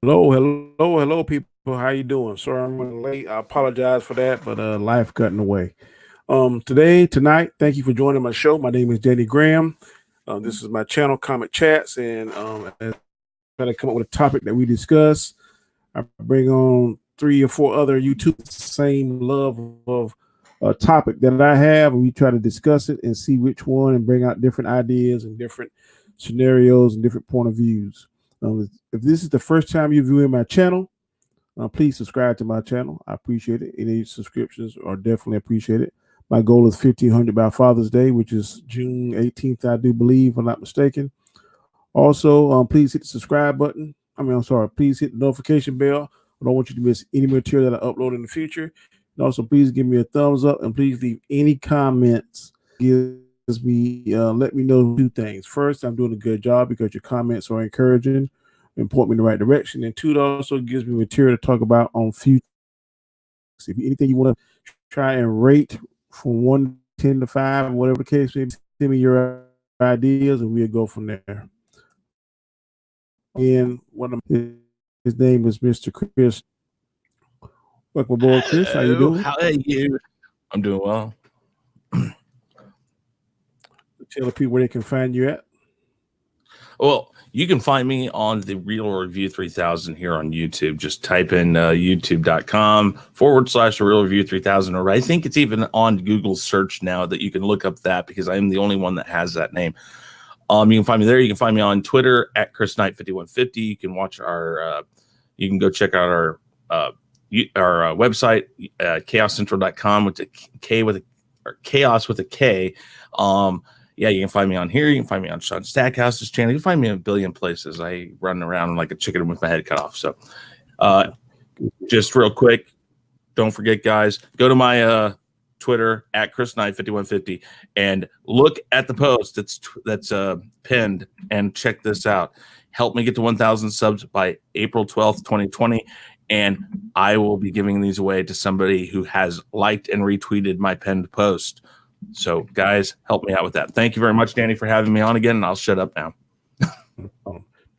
Hello, people. How you doing? Sorry, I'm running late. I apologize for that, but life got in the way. Tonight, thank you for joining my show. My name is Danny Graham. This is my channel, Comic Chats, and as I try to come up with a topic that we discuss, I bring on three or four other YouTube same love of a topic that I have, and we try to discuss it and see which one and bring out different ideas and different scenarios and different point of views. If this is the first time you're viewing my channel, please subscribe to my channel. I appreciate it. Any subscriptions are definitely appreciated. My goal is 1,500 by Father's Day, which is June 18th, I do believe, if I'm not mistaken. Also, please hit the subscribe button. I'm sorry, please hit the notification bell. I don't want you to miss any material that I upload in the future. And also, please give me a thumbs up and please leave any comments. Gives me let me know two things. First, I'm doing a good job because your comments are encouraging and point me in the right direction. And two, it also gives me material to talk about on future. If anything you want to try and rate from 1 to 10 to 5, whatever the case may be, send me your ideas and we'll go from there. And his name is Mr. Chris. Welcome aboard, Chris. How you doing? How are you? I'm doing well. Tell the people where they can find you at. Well, you can find me on the Real Review 3000 here on YouTube. Just type in youtube.com/Real Review 3000, or I think it's even on Google search now that you can look up that because I am the only one that has that name. You can find me there. You can find me on Twitter at Chris Knight 5150. You can watch our. You can go check out our website, chaoscentral.com with a K or chaos with a K. Yeah, you can find me on here. You can find me on Sean Stackhouse's channel. You can find me in a billion places. I run around like a chicken with my head cut off. So, just real quick, don't forget, guys, go to my Twitter at Chris Knight 5150 and look at the post that's pinned and check this out. Help me get to 1,000 subs by April 12th, 2020. And I will be giving these away to somebody who has liked and retweeted my pinned post. So, guys, help me out with that. Thank you very much, Danny, for having me on again, and I'll shut up now.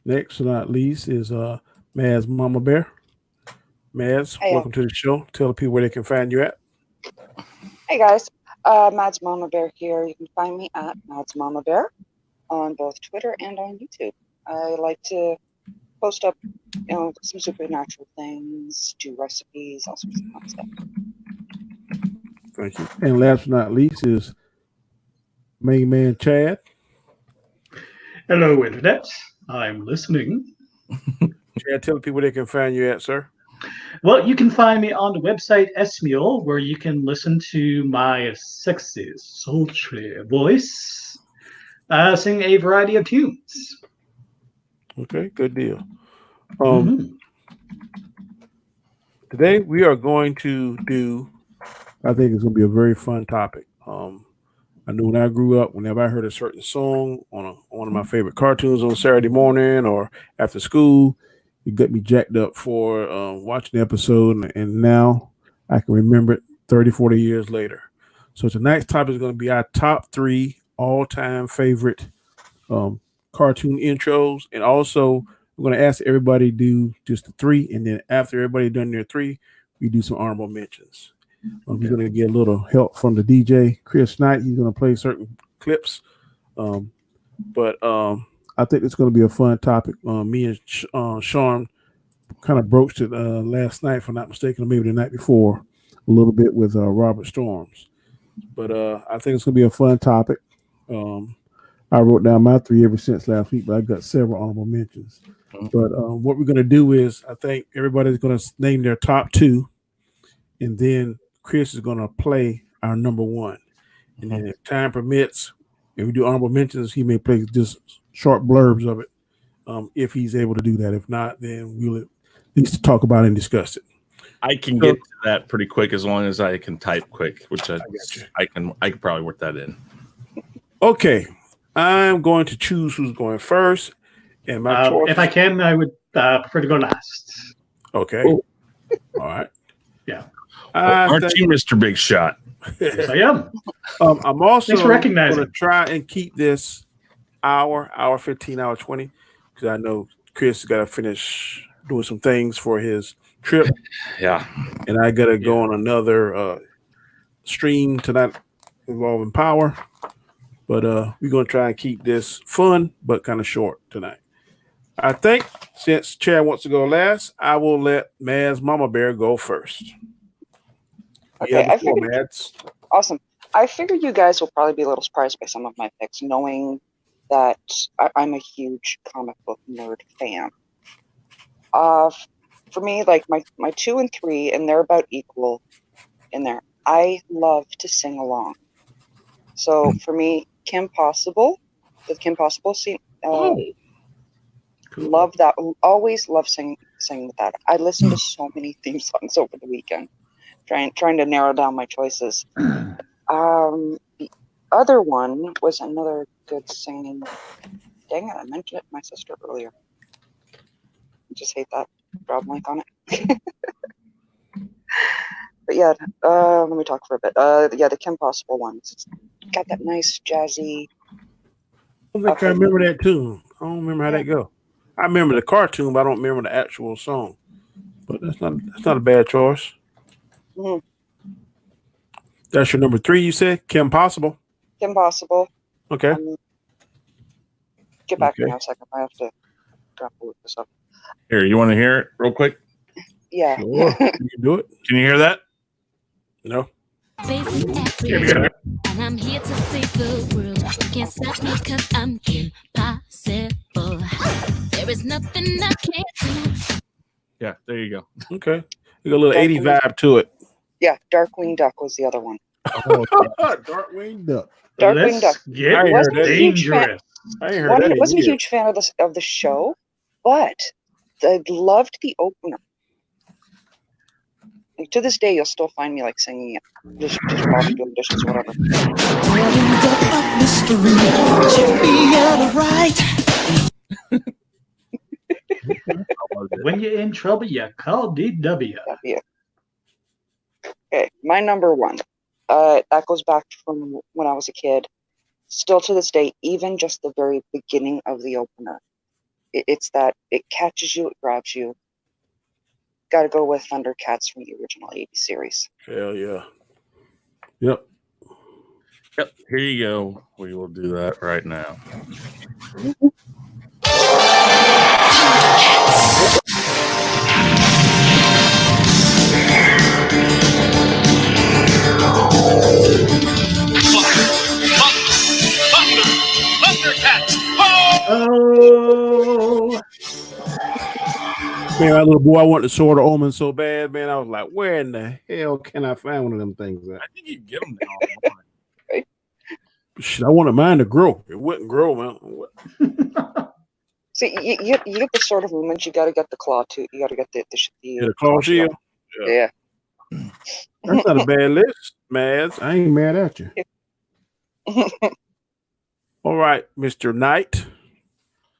Next, but not least, is Maz Mama Bear. Maz, welcome to the show. Tell the people where they can find you at. Hey, guys. Mads Mama Bear here. You can find me at Mads Mama Bear on both Twitter and on YouTube. I like to post up, some supernatural things, do recipes, all sorts of fun stuff. Thank you. And last but not least is main man Chad. Hello, Internet. I'm listening. Chad, tell the people where they can find you at, sir. Well, you can find me on the website Esmule, where you can listen to my sexy, sultry voice sing a variety of tunes. Okay, good deal. Today we are going to do, I think it's going to be a very fun topic. I knew when I grew up, whenever I heard a certain song on one of my favorite cartoons on Saturday morning or after school, it got me jacked up for watching the episode, and now I can remember it 30, 40 years later. So tonight's topic is going to be our top 3 all-time favorite cartoon intros, and also we're going to ask everybody to do just the 3, and then after everybody done their 3, we do some honorable mentions. We're going to get a little help from the DJ, Chris Knight. He's going to play certain clips. But I think it's going to be a fun topic. Me and Sean kind of broached it last night, if I'm not mistaken, or maybe the night before, a little bit with Robert Storms. But I think it's going to be a fun topic. I wrote down my 3 ever since last week, but I've got several honorable mentions. But what we're going to do is I think everybody's going to name their top 2, and then Chris is going to play our number 1. And then if time permits, if we do honorable mentions, he may play just short blurbs of it if he's able to do that. If not, then we'll at least talk about it and discuss it. I can get to that pretty quick as long as I can type quick, which I can probably work that in. Okay. I'm going to choose who's going first. And my choice, if I can, I would prefer to go last. Okay. All right. Yeah. Aren't you Mr. Big Shot? Yes, I am. I'm also going to try and keep this hour 15, hour 20, because I know Chris has got to finish doing some things for his trip, Yeah. and I gotta go on another stream tonight involving power. But we're gonna try and keep this fun but kind of short tonight. I think since Chad wants to go last, I will let Mads Mama Bear go first. Okay, I figured, Mads. awesome. I figured you guys will probably be a little surprised by some of my picks, knowing that I'm a huge comic book nerd fan. For me, like my 2 and 3, and they're about equal in there. I love to sing along. So for me, Kim Possible, the Kim Possible scene. Cool. Love that. Always love singing with that. I listen to so many theme songs over the weekend, trying to narrow down my choices. The other one was another good singing. Dang it, I mentioned it to my sister earlier. I just hate that. Drop blank on it. But yeah, let me talk for a bit. Yeah, the Kim Possible ones. It's got that nice jazzy. I think I remember that tune. I don't remember how that go. I remember the cartoon, but I don't remember the actual song. But that's not a bad choice. Mm-hmm. That's your number 3, you said? Kim Possible. Kim Possible. Okay. Get back to me in a second. I have to look this up. Here, you want to hear it real quick? Yeah. Sure. You can do it. Can you hear that? No. And I'm here to save the world. You can't stop me because I'm impossible. There is nothing I can't do. Yeah, there you go. Okay. You got a little 80 vibe to it. Yeah, Darkwing Duck was the other one. Darkwing Duck. Darkwing Duck. Get Wasn't a huge dangerous. I ain't heard that in wasn't a years. huge fan of the show, but I loved the opener. Like, to this day, you'll still find me like singing it, just while I'm doing dishes or whatever. When you're in trouble, you call DW. Yeah. Okay, my number 1. That goes back from when I was a kid. Still to this day, even just the very beginning of the opener. It's that it catches you, it grabs you. Got to go with Thundercats from the original 80s series. Hell yeah. Yep. Yep. Here you go. We will do that right now. Thundercats! Oh, Man, that little boy, I wanted the Sword of Omen so bad, man. I was like, where in the hell can I find one of them things at? I think you can get them now. Shit, I wanted mine to grow. It wouldn't grow, man. See, you get the Sword of Omen, you got to get the claw too. You got to get The claw shield. Yeah. That's not a bad list, Mads. I ain't mad at you. All right, Mr. Knight.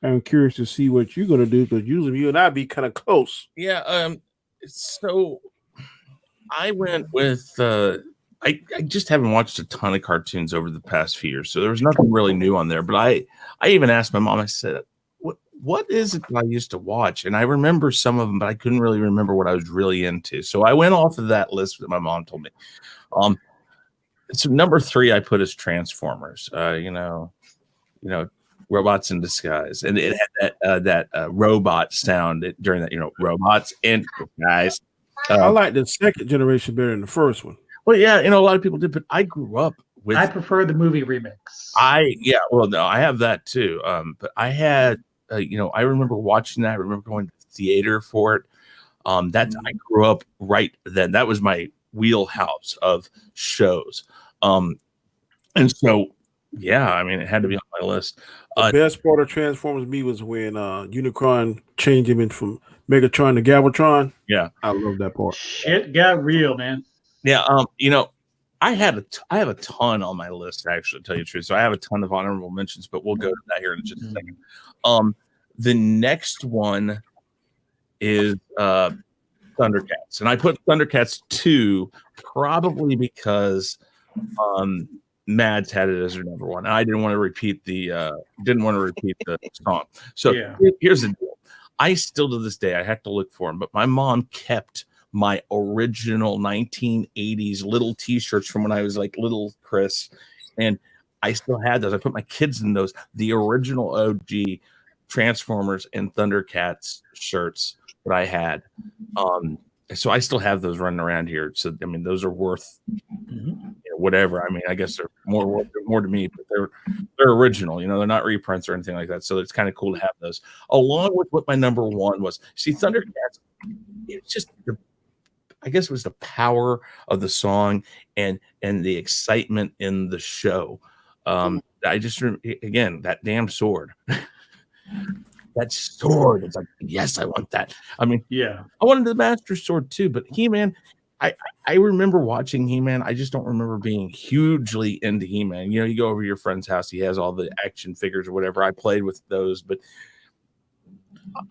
I'm curious to see what you're gonna do because usually you and I be kind of close. Yeah. So I went with. I just haven't watched a ton of cartoons over the past few years, so there was nothing really new on there. But I even asked my mom. I said, "What is it that I used to watch?" And I remember some of them, but I couldn't really remember what I was really into. So I went off of that list that my mom told me. So number 3 I put as Transformers. You know, robots in disguise, and it had that robot sound during that. Robots in disguise. I like the second generation better than the first one. Well, yeah, a lot of people did, but I grew up with. I prefer the movie remix. I have that too. But I had, I remember watching that. I remember going to the theater for it. I grew up right then. That was my wheelhouse of shows. And so, yeah, I mean, it had to be on my list. The best part of Transformers me was when Unicron changed him in from Megatron to Galvatron. Yeah, I love that part. Shit got real, man. Yeah, I have a ton on my list, actually, to tell you the truth. So I have a ton of honorable mentions, but we'll go to that here in just a second. The next one is Thundercats, and I put Thundercats 2 probably because Mads had it as their number 1. And I didn't want to repeat the song. So here's the deal. I still to this day I have to look for them, but my mom kept my original 1980s little T-shirts from when I was like little Chris, and I still had those. I put my kids in those, the original OG Transformers and Thundercats shirts that I had. So I still have those running around here. So I mean, those are worth whatever. I mean, I guess they're more to me, but they're original. You know, they're not reprints or anything like that. So it's kind of cool to have those, along with what my number one was. See, Thundercats. It's just I guess it was the power of the song and the excitement in the show. I just again that damn sword. That sword, it's like, yes, I want that. I mean, Yeah. I wanted the Master Sword too, but He-Man, I remember watching He-Man. I just don't remember being hugely into He-Man. You know, you go over to your friend's house, he has all the action figures or whatever. I played with those, but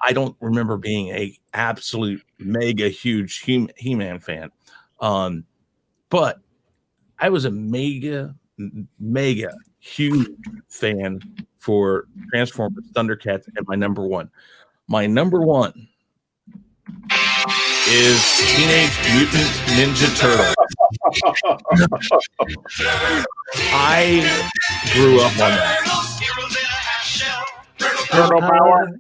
I don't remember being a absolute mega huge He-Man fan. But I was a mega huge fan for Transformers, Thundercats, and my number one. My number one is Teenage Mutant Ninja Turtle. I grew up on that. Turtle Power.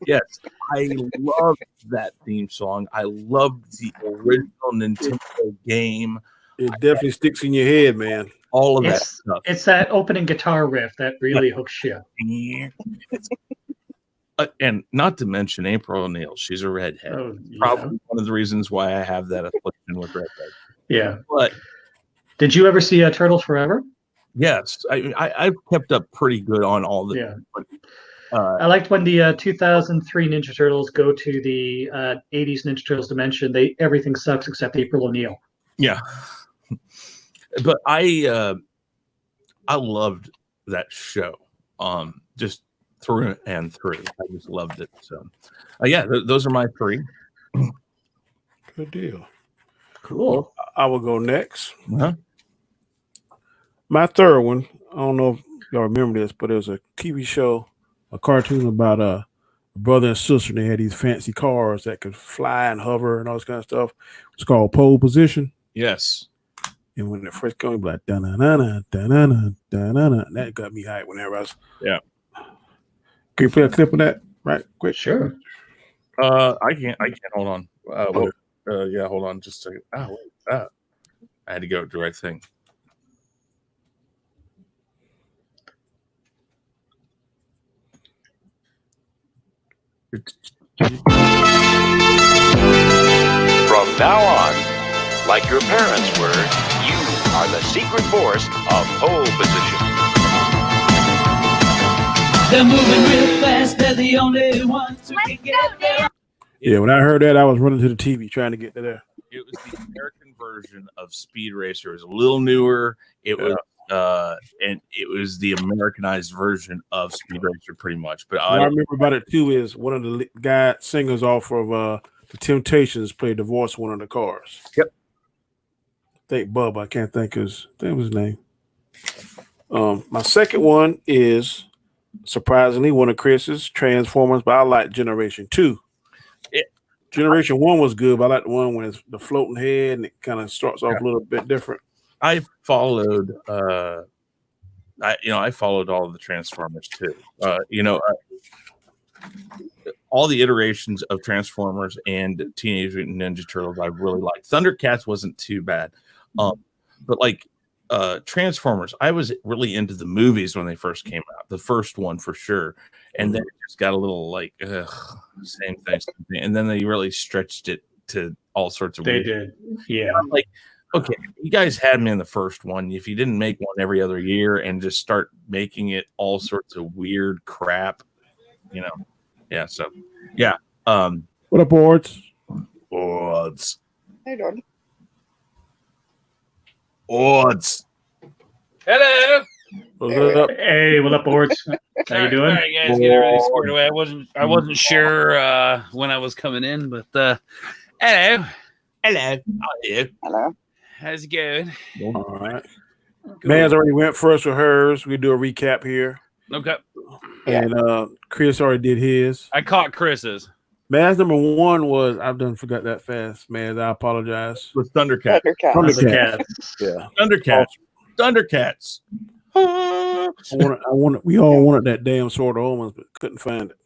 Yes, I loved that theme song. I loved the original Nintendo game. It definitely sticks in your head, man. All of that stuff. It's that opening guitar riff that really hooks you. And not to mention April O'Neil. She's a redhead. Oh, yeah. Probably one of the reasons why I have that affliction with redhead. Yeah. But Did you ever see Turtles Forever? yes, I've kept up pretty good on all the. Yeah. I I liked when the 2003 Ninja Turtles go to the 80s Ninja Turtles dimension. Everything sucks except April O'Neil. Yeah. But I loved that show. Just through and through. I just loved it. So those are my three. Good deal. Cool. I will go next. Uh-huh. My third one, I don't know if y'all remember this, but it was a TV show, a cartoon about a brother and sister. And they had these fancy cars that could fly and hover and all this kind of stuff. It's called Pole Position. Yes. And when it first came, like da-na-na-na, da-na-na, da-na-na, that got me hyped whenever I was. Yeah. Can you play a clip of that right quick? Sure. I can't hold on. Hold on just a second. Oh, wait. I had to go do the right thing. From now on, like your parents were, you are the secret force of pole position. They're moving real fast, they're the only ones who can get there. Yeah, when I heard that, I was running to the TV trying to get to there. It was the American version of Speed Racer. It was a little newer. It was and it was the Americanized version of Speed Racer, pretty much. But What I remember about it too is one of the guy singers off of the Temptations played the voice of one of the cars. Yep. I think Bub. I can't think his name. My second one is surprisingly one of Chris's, Transformers, but I like Generation 2. Generation 1 was good, but I like the one when it's the floating head and it kind of starts off a little bit different. I followed I followed all of the Transformers too. All the iterations of Transformers and Teenage Mutant Ninja Turtles I really liked. Thundercats wasn't too bad. But like Transformers, I was really into the movies when they first came out. The first one for sure. And then it just got a little like same thing. And then they really stretched it to all sorts of They weird. did. Yeah. I'm like, okay, you guys had me in the first one. If you didn't make one every other year and just start making it all sorts of weird crap, yeah. So, yeah. What up, boards? Odds. Hey, Jordan. Odds. Hello. What's up? Hey, what up, boards? How you doing? All right, guys, get everything squared away. I wasn't sure when I was coming in, but hello. Hello. How are you? Hello. How's it going? All right. Man's already went first with hers. We do a recap here. Okay. And Chris already did his. I caught Chris's. Maz number 1 was I've done forgot that fast. Maz, I apologize. With Thundercats. Thundercats. Yeah. Thundercats. We all wanted that damn Sword of Omens, but couldn't find it.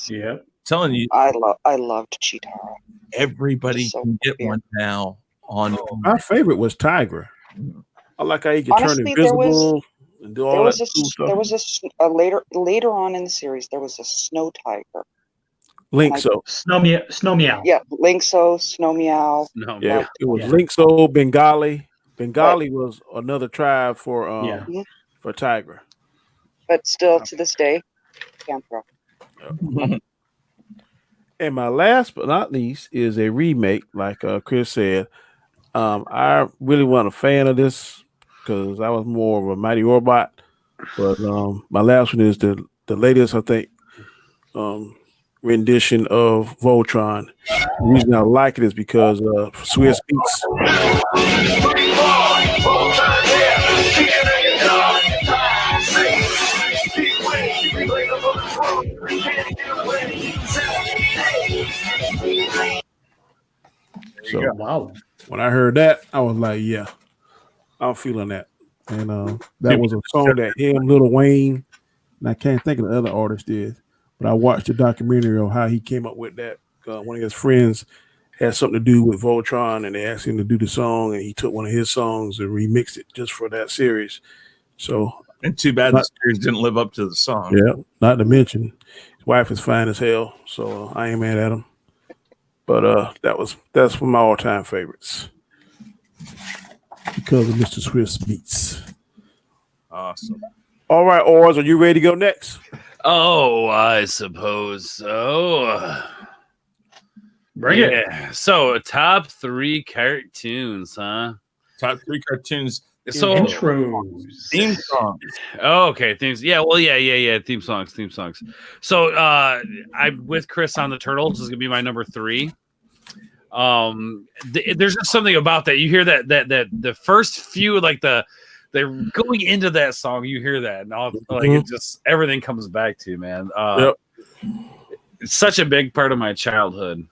Yeah. Telling you, I loved Cheetara. everybody So can get weird. one now on. My favorite was Tigra. I like how he could turn Honestly, there was- invisible and do all There was that cool stuff. there was a later on in the series there was a snow tiger. Linkso. Snow Meow. Yeah, Linkso, Snow Meow. No, Yeah, it was Yeah. Linkso, Bengali. Bengali was another tribe for Yeah. for Tigra. But still to this day, Panthro. And my last but not least is a remake, like Chris said. I really wasn't a fan of this because I was more of a Mighty Orbot. But my last one is the latest, I think, rendition of Voltron. The reason I like it is because Swiss Beats. So Wow. when I heard that, I was like, yeah, I'm feeling that. And that was a song that him, Lil Wayne, and I can't think of the other artist did, but I watched the documentary on how he came up with that. One of his friends had something to do with Voltron, and they asked him to do the song, and he took one of his songs and remixed it just for that series. So, And too bad the series didn't live up to the song. yeah, not to mention his wife is fine as hell, so I ain't mad at him. But that's one of my all-time favorites because of Mr. Swiss Beats. Awesome. All right, Oz, are you ready to go next? Oh, I suppose so. Bring it. Yeah. So, top 3 cartoons, huh? Top 3 cartoons. So, Intros. Theme songs. oh, okay, themes. Yeah, well, yeah. Theme songs. So, I'm with Chris on the Turtles. This is gonna be my number 3. There's just something about that. You hear that the first few, like they're going into that song. You hear that, and all like it just everything comes back to you, man. Yep. It's such a big part of my childhood.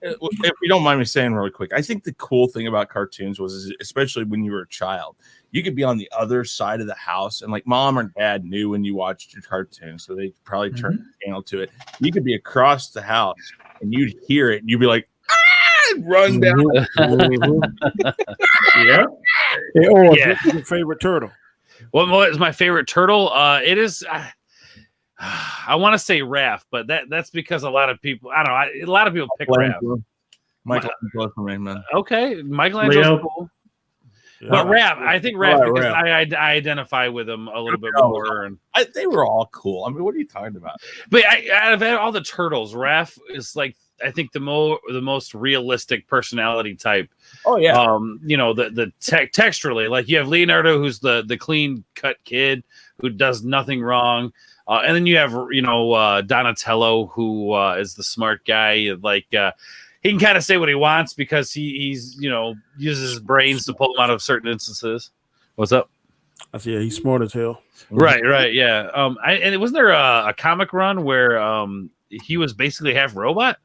If you don't mind me saying really quick, I think the cool thing about cartoons was, especially when you were a child, you could be on the other side of the house and like mom or dad knew when you watched your cartoon, so they probably turned the channel to it. You could be across the house and you'd hear it and you'd be like, run down. Yeah. Hey, Oz, Yeah. what's your favorite turtle? What is my favorite turtle? It is. I want to say Raph, but that's because a lot of people. I don't know. A lot of people pick Raph. Michelangelo for me, man. Okay, Michelangelo's Leo. cool. Yeah. But Raph, I think Raph Right, because Raph. I identify with him a little bit Oh, more. And They were all cool. I mean, what are you talking about? but out of all the turtles, Raph is like I think the most realistic personality type. Oh yeah. The texturally, like you have Leonardo, who's the clean cut kid who does nothing wrong. And then you have, Donatello, who is the smart guy. Like he can kind of say what he wants because he's uses his brains to pull him out of certain instances. What's up? I said, yeah, he's smart as hell. Right, yeah. And wasn't there a comic run where he was basically half robot?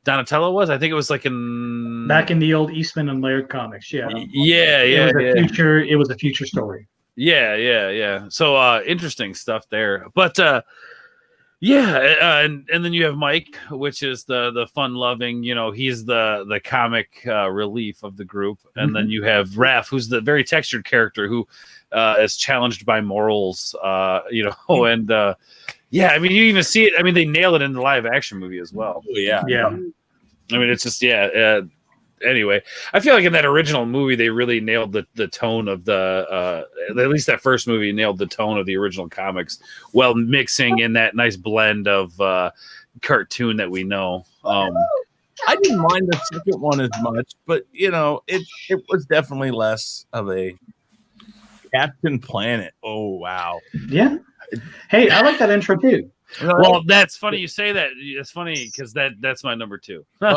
Donatello was. I think it was like in Back in the old Eastman and Laird comics. Yeah. It was a future story. Yeah. So interesting stuff there. But and then you have Mike, which is the fun-loving, he's the comic relief of the group. And then you have Raph, who's the very textured character who is challenged by morals, and I mean, you even see it. I mean, they nail it in the live action movie as well. Oh, yeah. Yeah. I mean, it's just anyway, I feel like in that original movie they really nailed the tone of the at least that first movie nailed the tone of the original comics while mixing in that nice blend of cartoon that we know. I didn't mind the second one as much, but it was definitely less of a Captain Planet. Oh wow. Yeah. Hey, I like that intro too. Well, that's funny you say that. It's funny because that's my number 2. Yeah.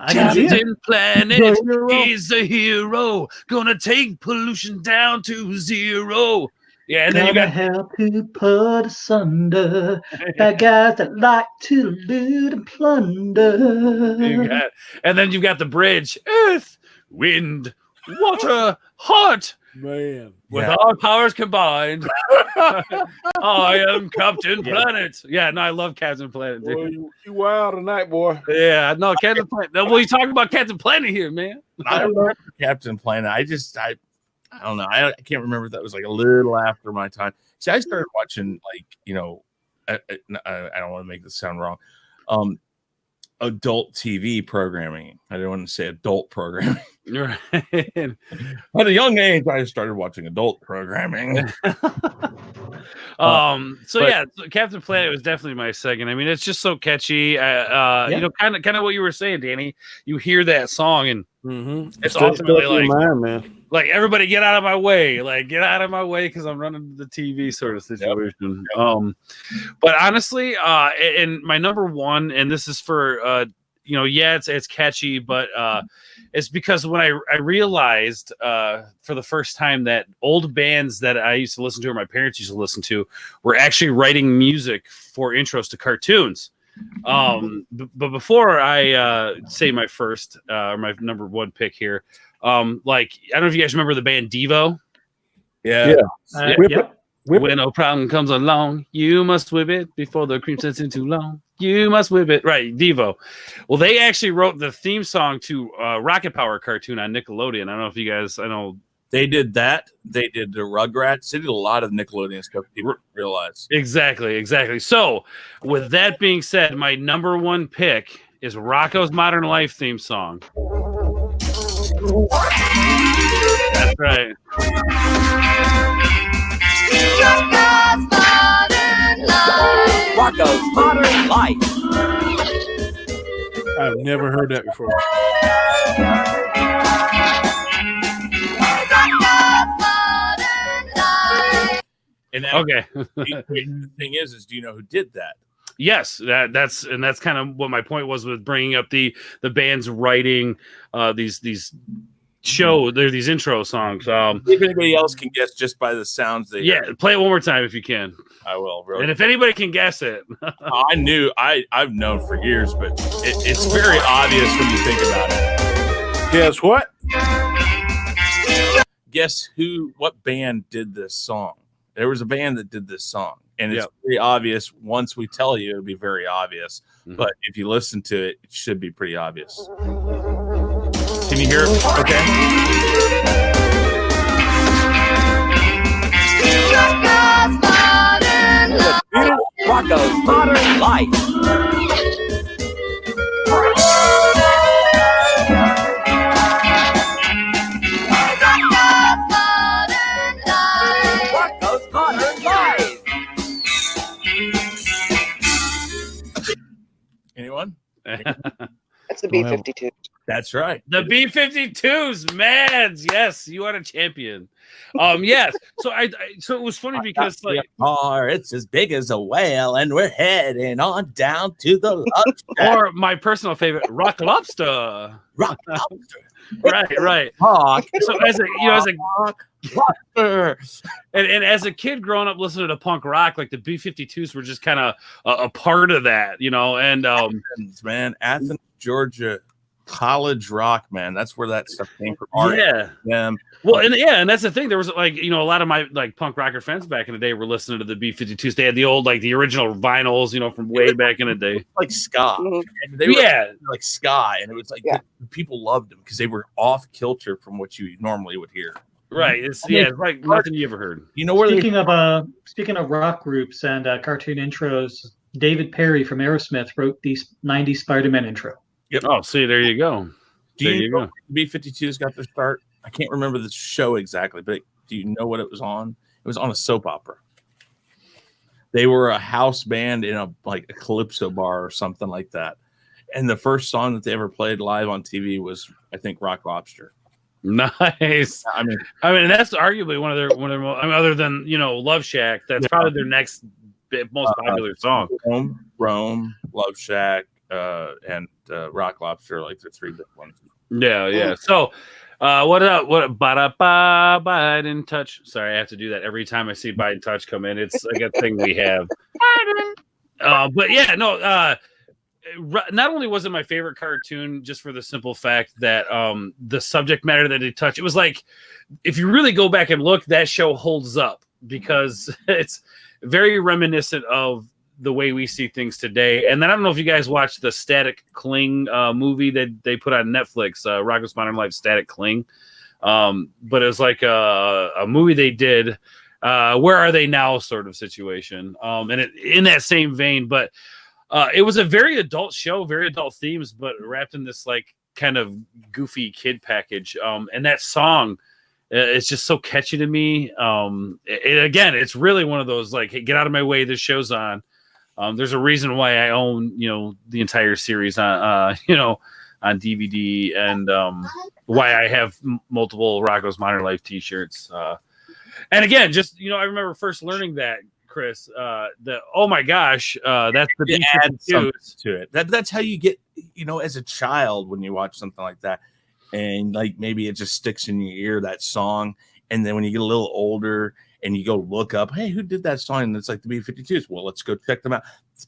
I can see it. Captain Planet, he's a hero, gonna take pollution down to 0. Yeah, and then you got help to put asunder bad guys that like to loot and plunder. and then you've got the bridge. Earth, wind, water, heart. Man. With Yeah. all powers combined, I am Captain Planet. Yeah, no, I love Captain Planet. Dude. Boy, you wild tonight, boy. Yeah, no, Captain Planet. No, well, you talking about Captain Planet here, man. I remember Captain Planet. I don't know. I can't remember if that was like a little after my time. See, I started watching like, you know, I don't want to make this sound wrong. Adult TV programming. I don't want to say adult programming. Right. At a young age, I started watching adult programming. So Captain Planet was definitely my second. I mean, it's just so catchy. You know, kind of what you were saying, Danny. You hear that song and it's ultimately like everybody get out of my way, because I'm running the TV sort of situation. Yep. But honestly, and my number one, and this is for it's catchy, but it's because when I realized for the first time that old bands that I used to listen to or my parents used to listen to were actually writing music for intros to cartoons. But before I say my first or my number one pick here, like I don't know if you guys remember the band Devo. Yeah. When no problem comes along, you must whip it before the cream sets in too long. You must whip it. Right, Devo. Well, they actually wrote the theme song to Rocket Power cartoon on Nickelodeon. I don't know if you guys, They did that. They did the Rugrats. They did a lot of Nickelodeon stuff. People realize. Exactly. So, with that being said, my number one pick is Rocko's Modern Life theme song. That's right. Rocko's Modern Life. I've never heard that before. And that, Okay. the thing is, do you know who did that? Yes, that's kind of what my point was with bringing up the bands writing these these intro songs. If anybody else can guess just by the sounds they hear. Play it one more time if you can. I will. Really. And if anybody can guess it, I've known for years, but it's very obvious when you think about it. Guess what? Guess what band did this song? There was a band that did this song, and it's very obvious. Once we tell you, it'll be very obvious. Mm-hmm. But if you listen to it, it should be pretty obvious. Can you hear it? Okay. Rocko's Modern Life. Rocko's Modern Life. Anyone? It's the B-52. That's right. The B-52s, man. Yes, you are a champion. Yes. So so it was funny because it's as big as a whale, and we're heading on down to the lunch. Or my personal favorite, Rock Lobster. Rock Lobster. Right. So as as a kid growing up listening to punk rock, like the B-52s were just kind of a part of that, and Athens, Georgia. College rock, man. That's where that stuff came from. Them. Well, and that's the thing. There was a lot of my punk rocker friends back in the day were listening to the B-52s. They had the old the original vinyls, from way back in the day, like ska. Mm-hmm. They were like ska, and it was people loved them because they were off kilter from what you normally would hear. Right. It's like nothing you ever heard. Speaking of rock groups and cartoon intros, David Perry from Aerosmith wrote the 90s Spider-Man intro. Yep. Oh, see, there you go. Do you know B-52s got their start? I can't remember the show exactly, but do you know what it was on? It was on a soap opera. They were a house band in a calypso bar or something like that. And the first song that they ever played live on TV was, I think, Rock Lobster. Nice. I mean, that's arguably one of their other than Love Shack. That's probably their next most popular song. Rome, Love Shack, and Rock Lobster, like the three big ones. Yeah. So, What up? What Biden touch? Sorry, I have to do that every time I see Biden touch come in. It's like a thing we have. But yeah, no. Not only was it my favorite cartoon, just for the simple fact that the subject matter that they touch, it was like, if you really go back and look, that show holds up because it's very reminiscent of the way we see things today. And then I don't know if you guys watched the Static Cling movie that they put on Netflix, Rocko's Modern Life Static Cling. But it was like a movie they did, Where Are They Now sort of situation. And in that same vein, but it was a very adult show, very adult themes, but wrapped in this like kind of goofy kid package. And that song, it's just so catchy to me. Again, it's really one of those like, hey, get out of my way, this show's on. There's a reason why I own, the entire series on, on DVD, and why I have multiple Rocko's Modern Life T-shirts. And again, just I remember first learning that, Chris. Oh my gosh, that's the You add something to it. That's how you get, as a child when you watch something like that, and like maybe it just sticks in your ear, that song, and then when you get a little older. And you go look up, hey, who did that song? And it's like the B-52s. Well, let's go check them out.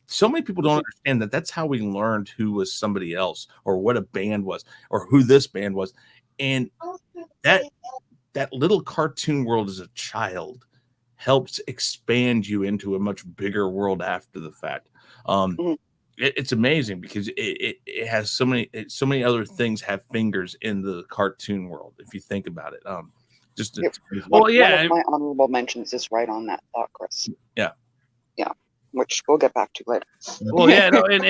So many people don't understand that that's how we learned who was somebody else or what a band was or who this band was. And that little cartoon world as a child helps expand you into a much bigger world after the fact. It's amazing because it has so many other things have fingers in the cartoon world, if you think about it. One of my honorable mentions is right on that thought, Chris. Yeah, which we'll get back to later. Well, yeah, no, and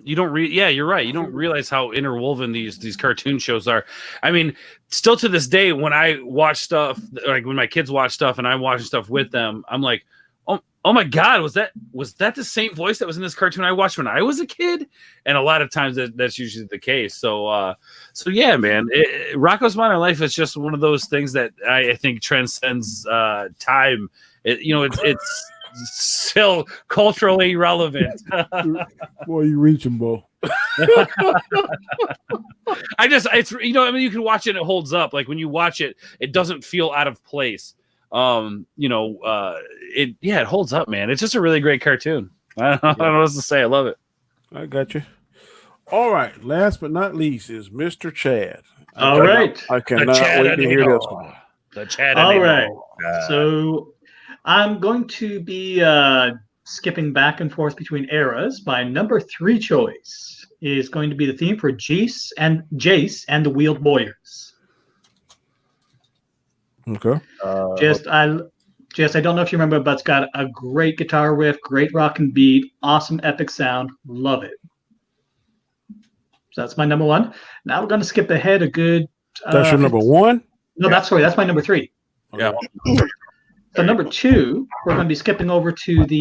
you don't you're right. You don't realize how interwoven these cartoon shows are. I mean, still to this day, when I watch stuff, like when my kids watch stuff and I'm watching stuff with them, I'm like, oh my God, was that the same voice that was in this cartoon I watched when I was a kid? And a lot of times that's usually the case. So yeah, man, Rocko's Modern Life is just one of those things that I think transcends time. It's still culturally relevant. Boy, you reaching, Bo. You can watch it and it holds up. Like when you watch it, it doesn't feel out of place. It holds up, man. It's just a really great cartoon. I don't know what else to say. I love it. I got you. All right. Last but not least is Mr. Chad. All right. I cannot wait to hear this one. The Chad. All right. So I'm going to be skipping back and forth between eras. My number 3 choice is going to be the theme for Jace and the Wheeled Warriors. Okay. I don't know if you remember, but it's got a great guitar riff, great rock and beat, awesome epic sound. Love it. So that's my number 1. Now we're going to skip ahead a good. That's your number 1? No, that's my number 3. Yeah. So number 2, we're going to be skipping over to the.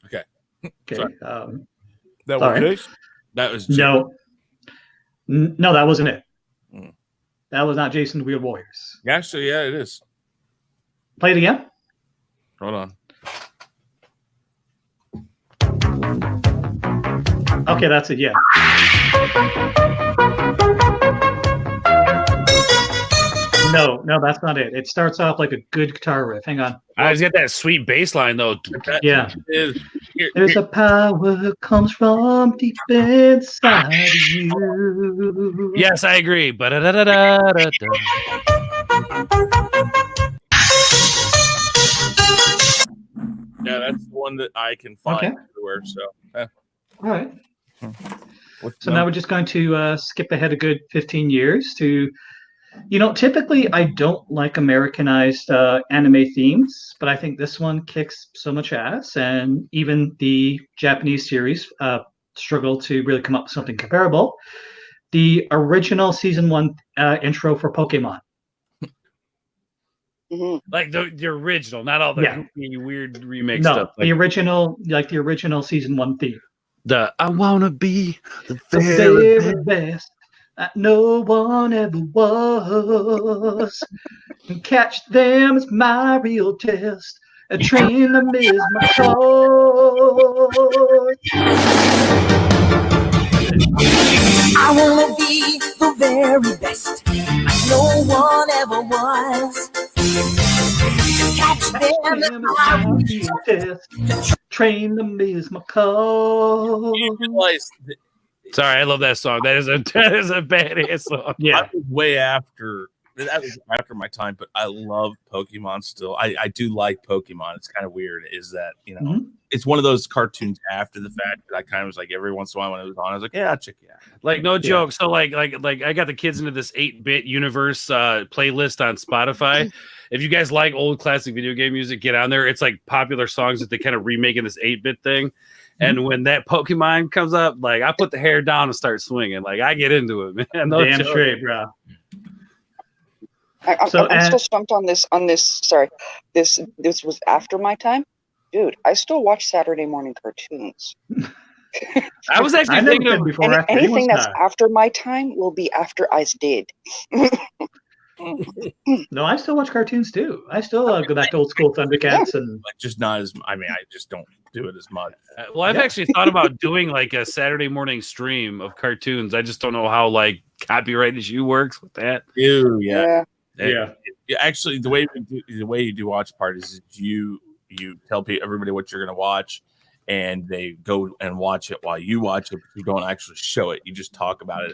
Okay. Okay. That was Jace? That was No, that wasn't it. That was not Jason the Wheeled Warriors. Actually, yeah, it is. Play it again. Hold on. Okay, that's it. Yeah. No, that's not it. It starts off like a good guitar riff. Hang on. I just got that sweet bass line though. Yeah. There's a power that comes from deep inside you. Yes, I agree. Yeah, that's the one that I can find everywhere. So, all right. So now we're just going to skip ahead a good 15 years to, typically I don't like Americanized anime themes, but I think this one kicks so much ass, and even the Japanese series struggle to really come up with something comparable. The original season 1 intro for Pokemon. Like the original, not all the weird remake stuff. The original season 1 theme. I wanna be the very best that no one ever was. And catch them is my real test. And train them is my choice. I wanna be the very best, like no one ever was. Catch them if I reach Test. Train them is my call. Sorry, I love that song. That is a badass song. Yeah. I was way after. That was after my time, but I love Pokemon still. I do like Pokemon. It's kind of weird, is that it's one of those cartoons after the fact that I kind of was like every once in a while when it was on, I was like, yeah, I'll check it out. Like no joke. So like I got the kids into this 8-bit universe playlist on Spotify. If you guys like old classic video game music, get on there. It's like popular songs that they kind of remake in this 8-bit thing. And when that Pokemon comes up, like I put the hair down and start swinging. Like I get into it, man. No Damn joke. straight, bro. I'm still stumped on this. Sorry, this was after my time, dude. I still watch Saturday morning cartoons. I was actually thinking of before anything that's after my time will be after I did. No, I still watch cartoons too. I still go back to old school Thundercats and like just not as. I mean, I just don't do it as much. well, I've actually thought about doing like a Saturday morning stream of cartoons. I just don't know how like copyright issue works with that. Ew, yeah. Yeah. Actually, the way you do watch parties is you tell everybody what you're going to watch, and they go and watch it while you watch it. But you don't actually show it. You just talk about it.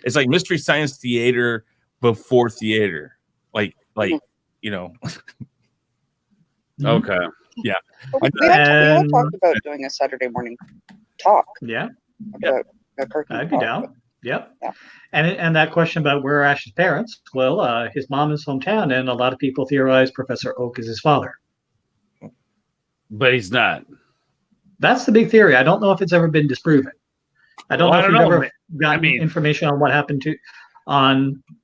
It's like Mystery Science Theater before theater. Like you know. Okay. Yeah. We had talked about doing a Saturday morning talk. Yeah. About a cartoon. I'd be talk, down. Yep. Yeah. And that question about where are Ash's parents? Well, his mom is hometown, and a lot of people theorize Professor Oak is his father. But he's not. That's the big theory. I don't know if it's ever been disproven. I don't know if you've ever gotten information on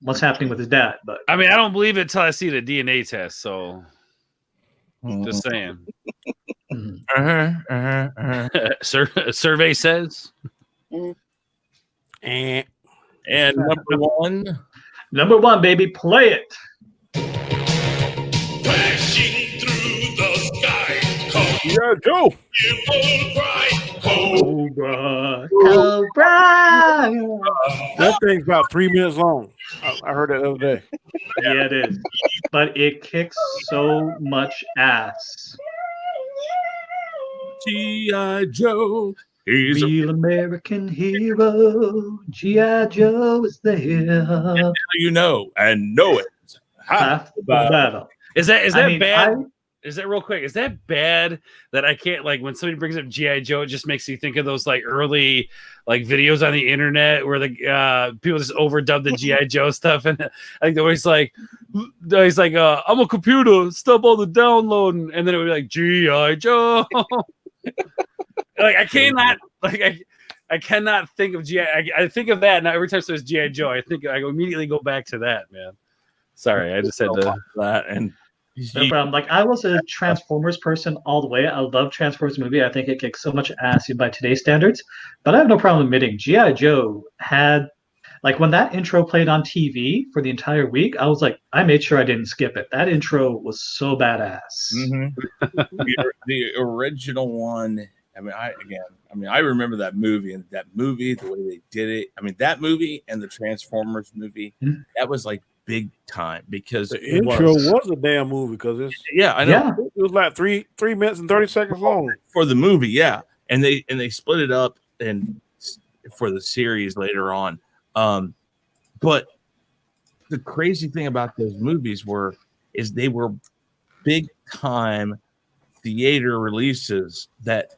what's happening with his dad. But I mean, I don't believe it till I see the DNA test. So, just saying. Survey says. And number one, baby, play it. Crashing through the sky. Yeah, Joe. Cobra. That thing's about 3 minutes long. I heard that the other day. Yeah, it is. But it kicks so much ass. G.I. Joe. He's Real American hero. G.I. Joe is there. You know it. Half the battle. Is that bad? Is that real quick? Is that bad that I can't like when somebody brings up G.I. Joe, it just makes me think of those like early like videos on the internet where the people just overdub the G.I. Joe stuff, and I think they're always like, I'm a computer, stop all the downloading, and then it would be like G.I. Joe. Like I cannot I cannot think of G.I. I think of that now every time there's G.I. Joe. I immediately go back to that, man. Sorry, I just had to that and. No problem. Like I was a Transformers person all the way. I love Transformers movie. I think it kicks so much ass by today's standards. But I have no problem admitting G.I. Joe had, like when that intro played on TV for the entire week, I was like, I made sure I didn't skip it. That intro was so badass. Mm-hmm. the original one. I remember that movie and the way they did it. I mean, that movie and the Transformers movie, that was like big time because the intro was a damn movie because it's I know. Yeah. It was like 3 minutes and 30 seconds long for the movie, yeah. And they split it up and for the series later on. But the crazy thing about those movies is they were big time theater releases that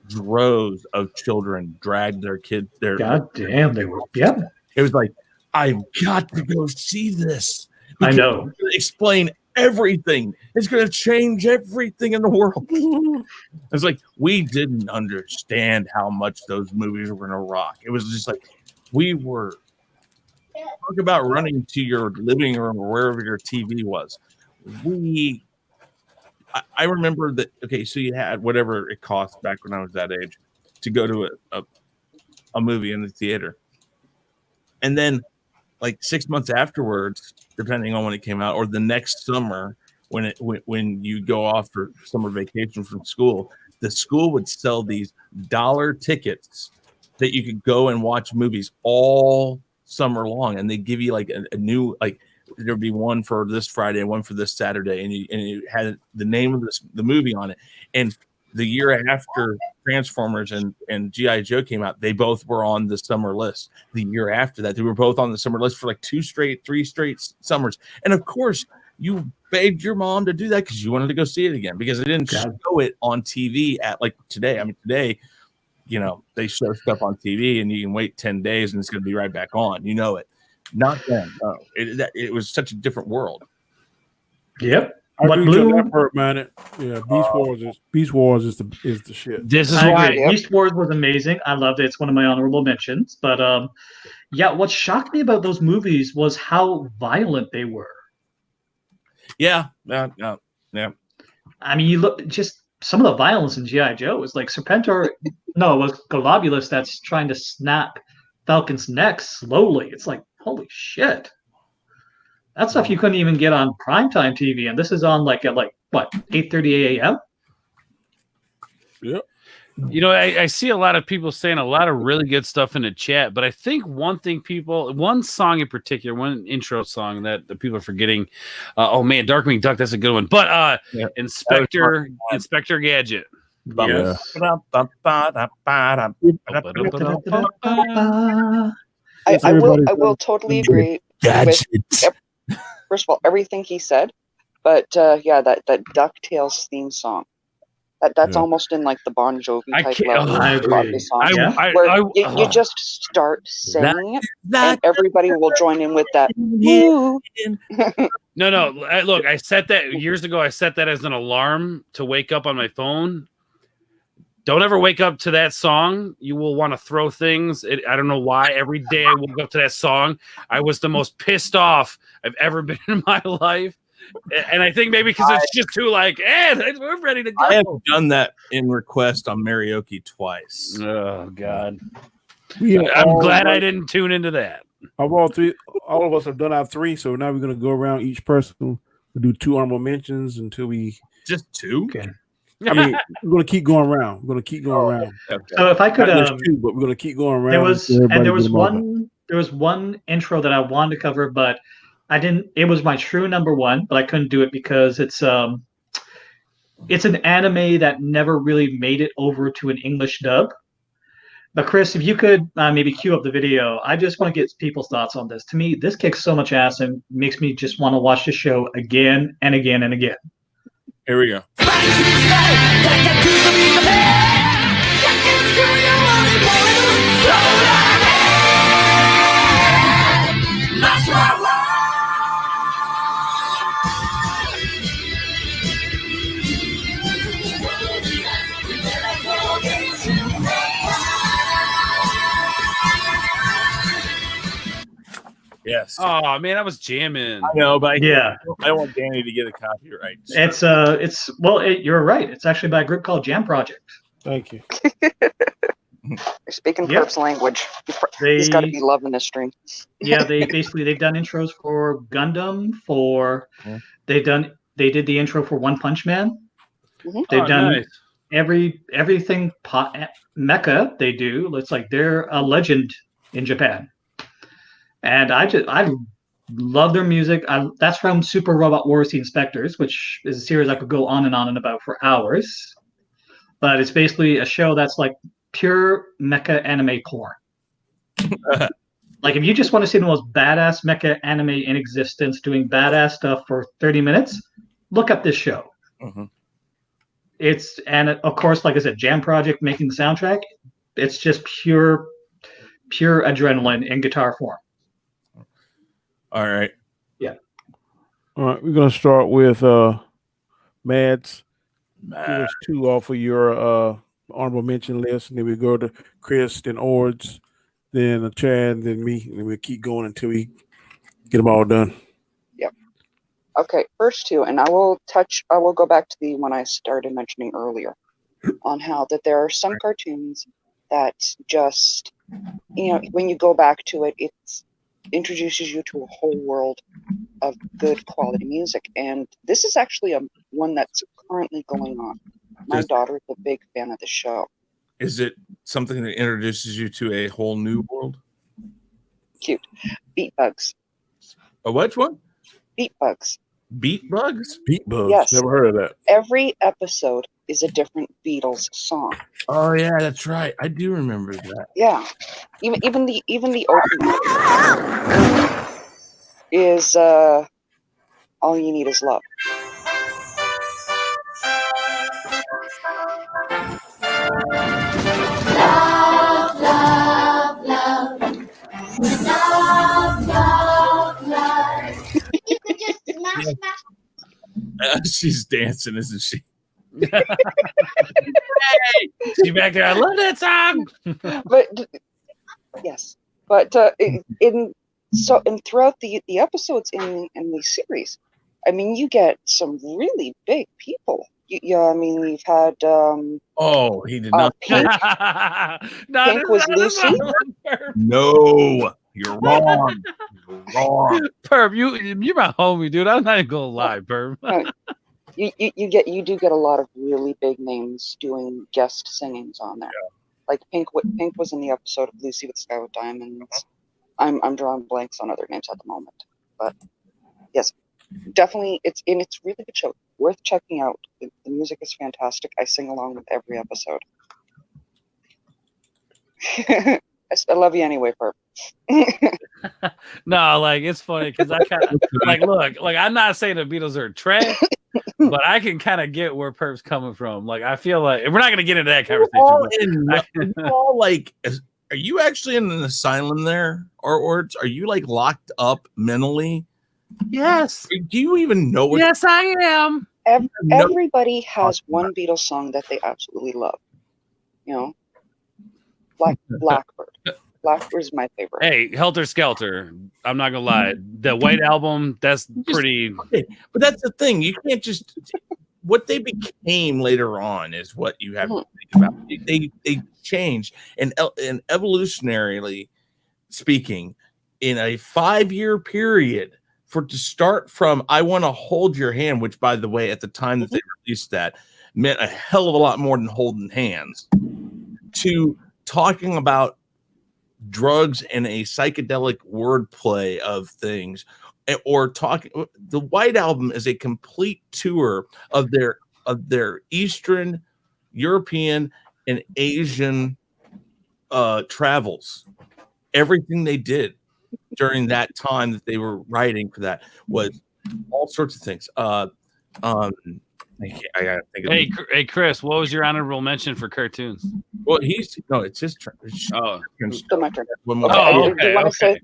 droves of children dragged their kids there. God damn, they were. Yeah. It was like, I've got to go see this. I know. It's going to explain everything. It's going to change everything in the world. It's like we didn't understand how much those movies were going to rock. It was just like we were talk about running to your living room or wherever your TV was. I remember that. Okay, so you had whatever it cost back when I was that age to go to a movie in the theater, and then like 6 months afterwards, depending on when it came out, or the next summer when you go off for summer vacation from school, the school would sell these $1 tickets that you could go and watch movies all summer long, and they give you like a new, like there'd be one for this Friday, one for this Saturday, and you had the name of the movie on it. And the year after Transformers and G.I. Joe came out, they both were on the summer list. The year after that, they were both on the summer list for like 3 straight summers. And of course, you begged your mom to do that because you wanted to go see it again, because they didn't show it on TV at like today. I mean, today, you know, they show stuff on TV and you can wait 10 days and it's going to be right back on. You know it. Not then. No. It was such a different world. Yep. I agree with that part, man. Yeah, Beast Wars is the shit. This is I why agree. Beast Wars was amazing. I loved it. It's one of my honorable mentions. But yeah, what shocked me about those movies was how violent they were. Yeah. I mean, you look just some of the violence in G.I. Joe was like Serpentor. No, it was Globulus that's trying to snap Falcon's neck slowly. It's like, holy shit. That stuff you couldn't even get on primetime TV, and this is on like at like what 8:30 a.m. Yep. You know, I see a lot of people saying a lot of really good stuff in the chat, but I think one song in particular, one intro song that the people are forgetting. Oh man, Darkwing Duck, that's a good one. But Inspector Gadget. Yes. I will totally agree with first of all everything he said, but yeah, that DuckTales theme song, that's almost in like the Bon Jovi type level. I agree. Where you just start saying it, and everybody will join in with that. No, look, I set that years ago. I set that as an alarm to wake up on my phone. Don't ever wake up to that song. You will want to throw things. I don't know why. Every day I woke up to that song, I was the most pissed off I've ever been in my life. And I think maybe because it's just too like, we're ready to go. I have done that in request on Karaoke twice. Oh, God. I'm glad I didn't tune into that. Of all three, all of us have done our 3, so now we're going to go around each person. We'll do 2 honorable mentions until we... Just 2? Okay. I mean, we're going to keep going around. Okay. So if I could, 2, but we're going to keep going around. There was one intro that I wanted to cover, but I didn't. It was my true number 1, but I couldn't do it because it's an anime that never really made it over to an English dub. But Chris, if you could maybe cue up the video, I just want to get people's thoughts on this. To me, this kicks so much ass and makes me just want to watch the show again and again and again. Here we go. Yes. Oh man, I was jamming. I know, but I Yeah. don't want Danny to get a copyright. You're right. It's actually by a group called Jam Project. Thank you. You're speaking Perp's language. He's got to be loving this stream. Yeah, they've done intros for Gundam. They did the intro for One Punch Man. Mm-hmm. They've done everything mecha. They do. It's like they're a legend in Japan. And I love their music. That's from Super Robot Wars: The Inspectors, which is a series I could go on and about for hours. But it's basically a show that's like pure mecha anime porn. Like if you just want to see the most badass mecha anime in existence doing badass stuff for 30 minutes, look up this show. Mm-hmm. Of course, like I said, Jam Project making the soundtrack. It's just pure adrenaline in guitar form. All right. Yeah. All right. We're going to start with Mads. Give us 2 off of your honorable mention list, and then we go to Chris, then Ords, then Chad, then me, and then we'll keep going until we get them all done. Yep. Okay, first 2, and I will go back to the one I started mentioning earlier on how that there are some cartoons that just, when you go back to it, it's introduces you to a whole world of good quality music, and this is actually one that's currently going on. My daughter's a big fan of the show, Is it something that introduces you to a whole new world? Cute. Beat bugs. A which one? Beat bugs. Beat bugs? Beat bugs. Yes. Never heard of that. Every episode is a different Beatles song. Oh yeah, that's right. I do remember that. Yeah. Even the opening is All You Need Is Love. Love, love, love. Love, love, love. You could just smash. She's dancing, isn't she? Hey, she back there. I love that song. But yes, but throughout the episodes in the series, I mean, you get some really big people. I mean, we've had Oh, he did not. Pink. Pink was Lucy. No, you're wrong. You're wrong. Perp, you're my homie, dude. I'm not even gonna lie, Perp. You do get a lot of really big names doing guest singings on there. Yeah. Like Pink was in the episode of Lucy with Sky with Diamonds. I'm drawing blanks on other names at the moment, but yes, definitely it's really good show. Worth checking out. The music is fantastic. I sing along with every episode. I love you anyway, Perp. No, like it's funny because I kind of look, I'm not saying the Beatles are trash, but I can kind of get where Perp's coming from. Like I feel like we're not gonna get into that conversation. Are you actually in an asylum there, or are you like locked up mentally? Yes. Do you even know what? Yes, I am. Everybody has one Beatles song that they absolutely love. You know, Blackbird. Blackbird is my favorite. Hey, Helter Skelter. I'm not gonna lie. The White Album, that's pretty. Okay, but that's the thing. You can't just. What they became later on is what you have to think about. They changed, and evolutionarily speaking, in a 5-year period, to start from "I Want to Hold Your Hand," which, by the way, at the time that they released that, meant a hell of a lot more than holding hands, to talking about drugs and a psychedelic wordplay of things, or talking. The White Album is a complete tour of their Eastern European and Asian travels. Everything they did during that time that they were writing for that was all sorts of things. I gotta think of Hey, Chris, what was your honorable mention for cartoons? Well, it's his turn. Oh, still my turn. One more. Do you want to say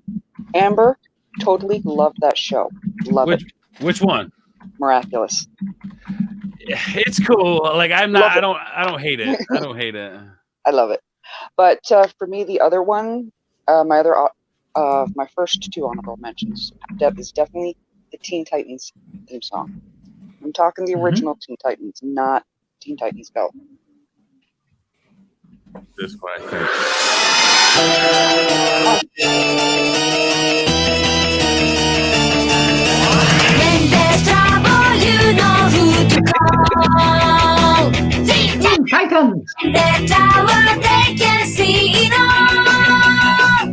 Amber? Totally love that show. Love it. Which one? Miraculous. It's cool. Like I don't hate it. I don't hate it. I love it. But for me, the other one, my first two honorable mentions, is definitely the Teen Titans theme song. I'm talking the original Teen Titans, not Teen Titans Go. This one, I When there's trouble, you know who to call. Teen Titans. In their tower, they can see it all.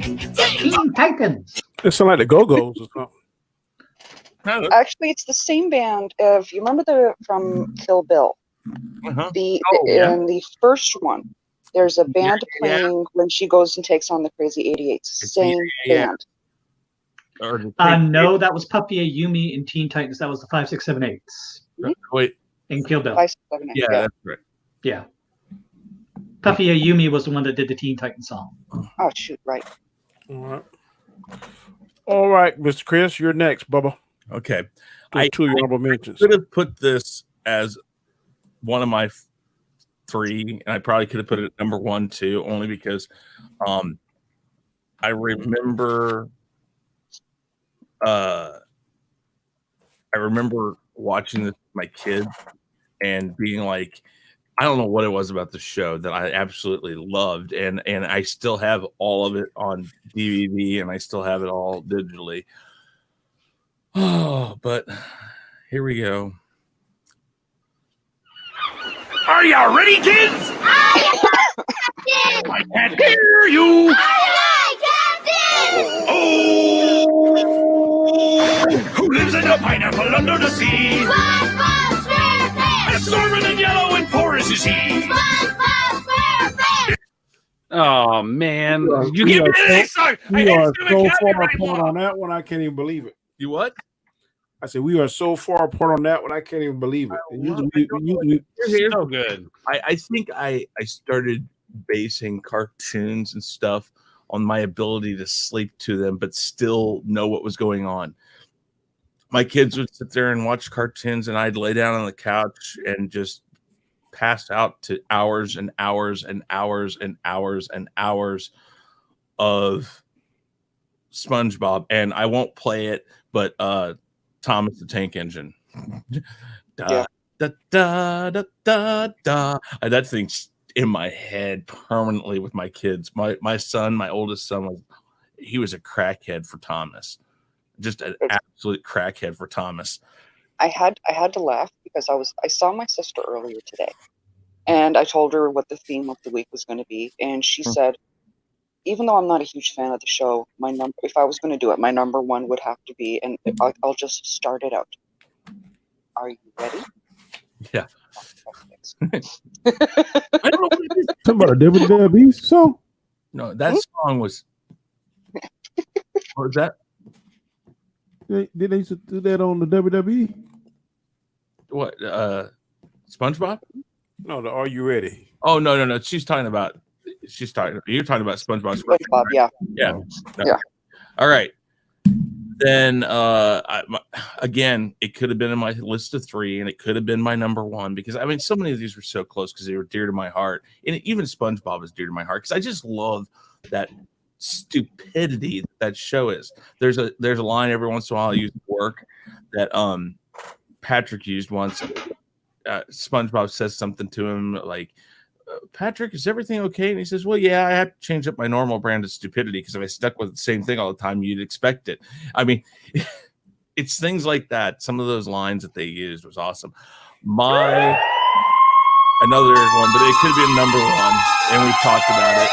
Teen Titans. It sounds like the Go-Go's or something. Actually, it's the same band. If you remember from Kill Bill, in the first one, there's a band playing when she goes and takes on the Crazy 88s. Same band. No, that was Puppy Ayumi in Teen Titans. That was the 5, 6, 7, 8s. Wait. In Kill Bill. 5, 7, 8. Yeah, that's right. Yeah. Puppy Ayumi was the one that did the Teen Titans song. Oh, shoot, right. All right, Mr. Chris, you're next, Bubba. Okay. Two honorable mentions. I could have put this as one of my 3, and I probably could have put it at number 1 too, only because I remember watching this with my kids and being like, I don't know what it was about the show that I absolutely loved, and I still have all of it on DVD, and I still have it all digitally. Oh, but here we go. Are you ready, kids? I can't hear you. Oh, who lives in a pineapple under the sea? Storming in yellow and porous is he. Oh man, you give me the next song. We are so far apart on that one. I can't even believe it. You what? I said we are so far apart on that one. I can't even believe it. And usually So good. I think I started basing cartoons and stuff on my ability to sleep to them, but still know what was going on. My kids would sit there and watch cartoons, and I'd lay down on the couch and just pass out to hours and hours and hours and hours and hours of SpongeBob. And I won't play it, but Thomas the Tank Engine. Da, da, da, da, da, da. That thing's in my head permanently with my kids. My son, my oldest son, he was a crackhead for Thomas. Just an absolute crackhead for Thomas. I had to laugh because I saw my sister earlier today, and I told her what the theme of the week was going to be, and she said, even though I'm not a huge fan of the show, if I was going to do it, my number one would have to be, and I'll just start it out. Are you ready? Yeah. I don't know what it is. Talking about a WWE song? No, that song was. What was that? Did they used to do that on the WWE? What? SpongeBob? No, the Are You Ready? Oh no. You're talking about SpongeBob. SpongeBob, yeah. Yeah. No. Yeah. All right. Then again, it could have been in my list of 3, and it could have been my number 1 because I mean, so many of these were so close because they were dear to my heart, and even SpongeBob is dear to my heart because I just love that stupidity that show is. There's a line every once in a while I use at work that Patrick used once. SpongeBob says something to him like, Patrick, is everything okay? And he says, well, yeah, I have to change up my normal brand of stupidity because if I stuck with the same thing all the time, you'd expect it. I mean, it's things like that. Some of those lines that they used was awesome. Another one, but it could have been number 1, and we've talked about it.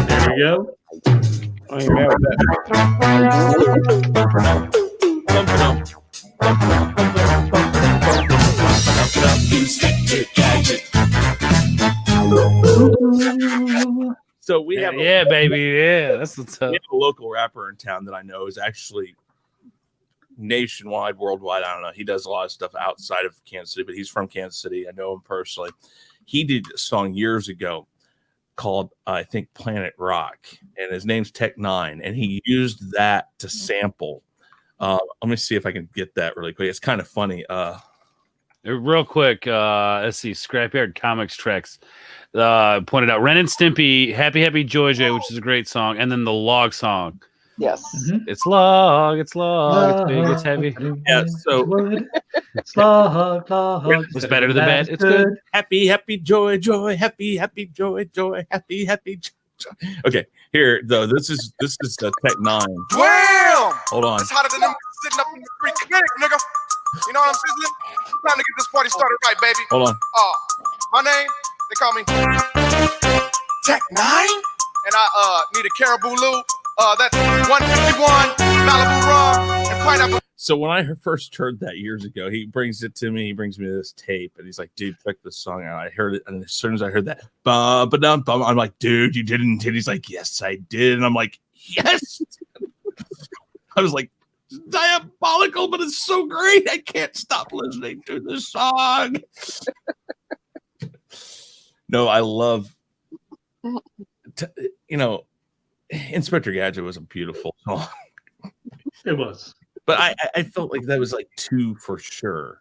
There we go. I ain't mad with that. So we have baby. Yeah, that's what's up. we have a local rapper in town that I know is actually nationwide, worldwide. I don't know. He does a lot of stuff outside of Kansas City, but he's from Kansas City. I know him personally. He did a song years ago called, I think, Planet Rock, and his name's Tech-9, and he used that to sample. Let me see if I can get that really quick. It's kind of funny. Real quick, let's see. Scrapyard Comics Treks pointed out Ren and Stimpy, Happy Happy Joy Joy, which is a great song, and then the Log song. Yes. It's log, it's big, it's heavy. Yeah, so It's log. It's better than bad. It's good. happy, happy, joy, joy, happy, happy, joy, joy, happy, happy, joy. Okay, here though. This is the Tech-9. Damn! Hold on. It's hotter than them sitting up in the street today, nigga. You know what I'm saying? Time to get this party started right, baby. Hold on. My name, they call me Tech-9, and I need a Caribou Lou. That's 151 Malibu rum and pineapple. So when I first heard that years ago, he brings it to me. He brings me this tape, and he's like, "Dude, check this song out." I heard it, and as soon as I heard that, I'm like, "Dude, you didn't?" And he's like, "Yes, I did." And I'm like, "Yes." I was like, "Diabolical," but it's so great. I can't stop listening to this song. No, I love. Inspector Gadget was a beautiful song. It was. But I felt like that was like 2 for sure.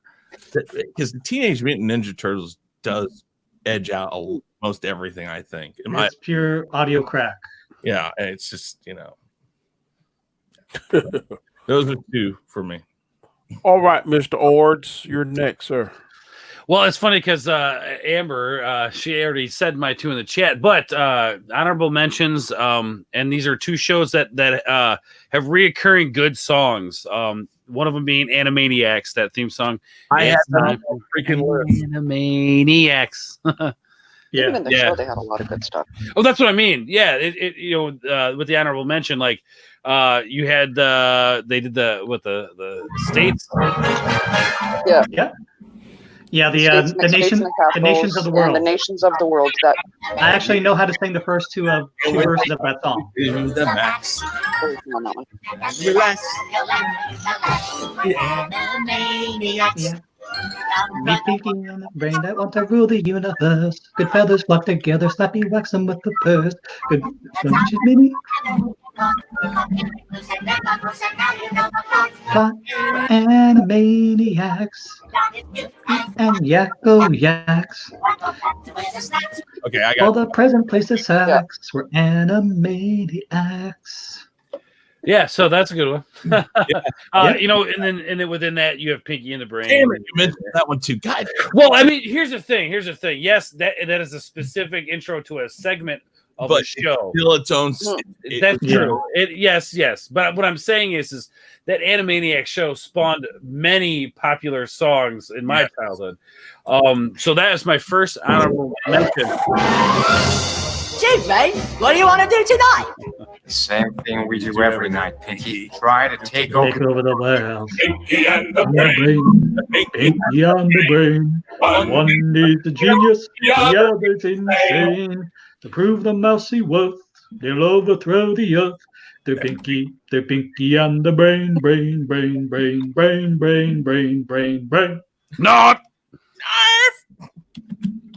Because the Teenage Mutant Ninja Turtles does edge out almost everything, I think. It's pure audio crack. Yeah, it's just, those are 2 for me. All right, Mr. Ords, you're next, sir. Well, it's funny because Amber, she already said my 2 in the chat, but honorable mentions, and these are 2 shows that have reoccurring good songs. one of them being Animaniacs, that theme song. I had It's that time on my freaking list. Animaniacs. Even in the Yeah. show, they had a lot of good stuff. Oh, that's what I mean. Yeah, with the honorable mention, like you had they did the states. Yeah. Yeah, States, the mixed states nation, and the nations of the world. and the nations of the world. That I actually know how to sing the first two verses of that song. The max. on that one. Relax. Yeah. Me thinking on the brain that want to rule the universe. Good feathers flock together, slappy wax them with the purse. Good mini plot Animaniacs and Yakko Yaks. Okay, I All got the present places sacks were Animaniacs. Yeah, so that's a good one. Yeah. You know, and then within that you have Pinky and the Brain. Damn it, you mentioned that one too. God. Well, I mean, here's the thing. Yes, that is a specific intro to a segment of But the show. still its own. That's true. Yes. But what I'm saying is that Animaniacs show spawned many popular songs in my childhood. So that is my first honorable mention. Gee, mate, what do you want to do tonight? Same thing we do every night, Pinky. Try to take over. Take over the world. Pinky and the On the brain, Pinky on the brain. One is the genius, the other's insane. To prove the mousy worth, they'll overthrow the earth. They're Pinky on the brain. Not.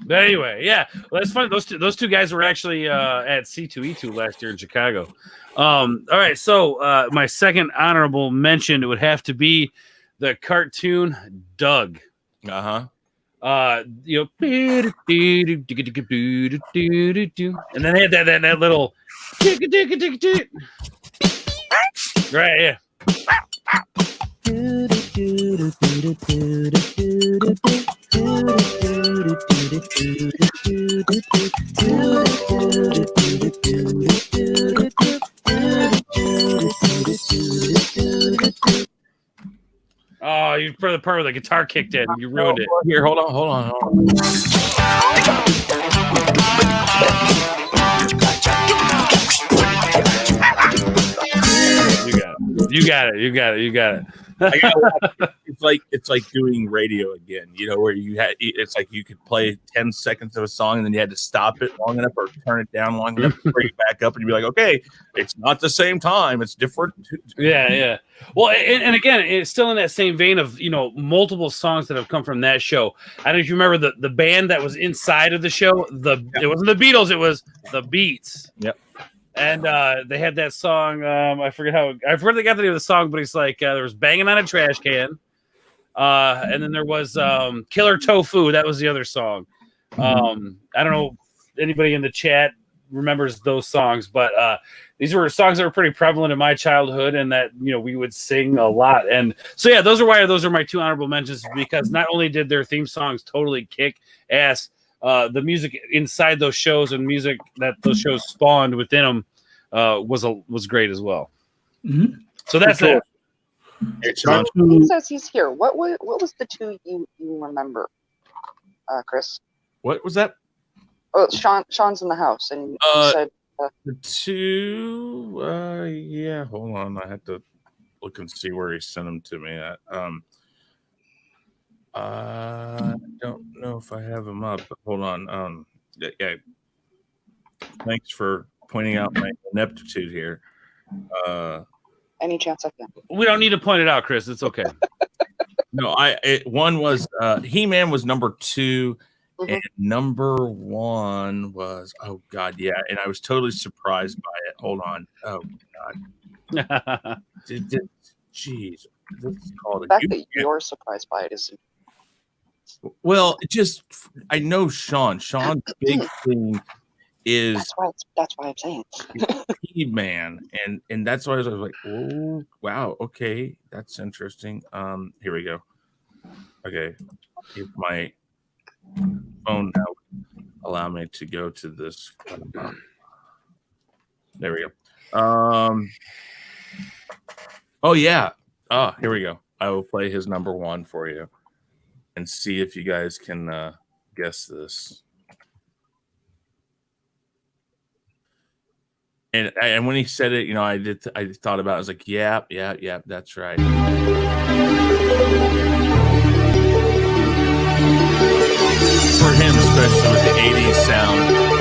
But anyway, yeah, well, that's fun. Those two guys were actually at C2E2 last year in Chicago. All right, so my second honorable mention, it would have to be the cartoon Doug. Uh-huh. You know, and then they had that little right, yeah. Oh, you for the part where the guitar kicked in. You ruined it. Here, hold on. You got it. It's like doing radio again, you know, where it's like you could play 10 seconds of a song and then you had to stop it long enough or turn it down long enough to bring it back up and you'd be like, okay, it's not the same time, it's different. Yeah. Well, and again, it's still in that same vein of, you know, multiple songs that have come from that show. I don't know if you remember the band that was inside of the show. It wasn't the Beatles, it was the Beats. Yep. And they had that song. I forget they got the name of the song, but it's like there was Banging on a Trash Can. And then there was Killer Tofu. That was the other song. I don't know if anybody in the chat remembers those songs, but these were songs that were pretty prevalent in my childhood and that, you know, we would sing a lot. And so, yeah, those are my two honorable mentions, because not only did their theme songs totally kick ass, the music inside those shows and music that those shows spawned within them was great as well. Mm-hmm. So that's it. He says he's here. What was the two you remember, Chris? What was that? Oh, Sean's in the house, and you said the two. Yeah, hold on. I had to look and see where he sent them to me at. I don't know if I have them up, but hold on. Yeah. Thanks for pointing out my ineptitude here. Any chance I can. We don't need to point it out, Chris. It's okay. No, one was He-Man was number 2, and number 1 was and I was totally surprised by it. Hold on. Oh God. Jeez. This is called the fact that you're surprised by it is. Well, I know Sean's big thing is that's why I'm saying He-Man, and that's why I was like, oh wow, okay, that's interesting. Here we go. Okay, if my phone now allow me to go to this. There we go. Oh yeah, Oh, here we go. I will play his number one for you and see if you guys can guess this. And when he said it, I thought about it. I was like, yeah, that's right. For him, especially with the 80s sound.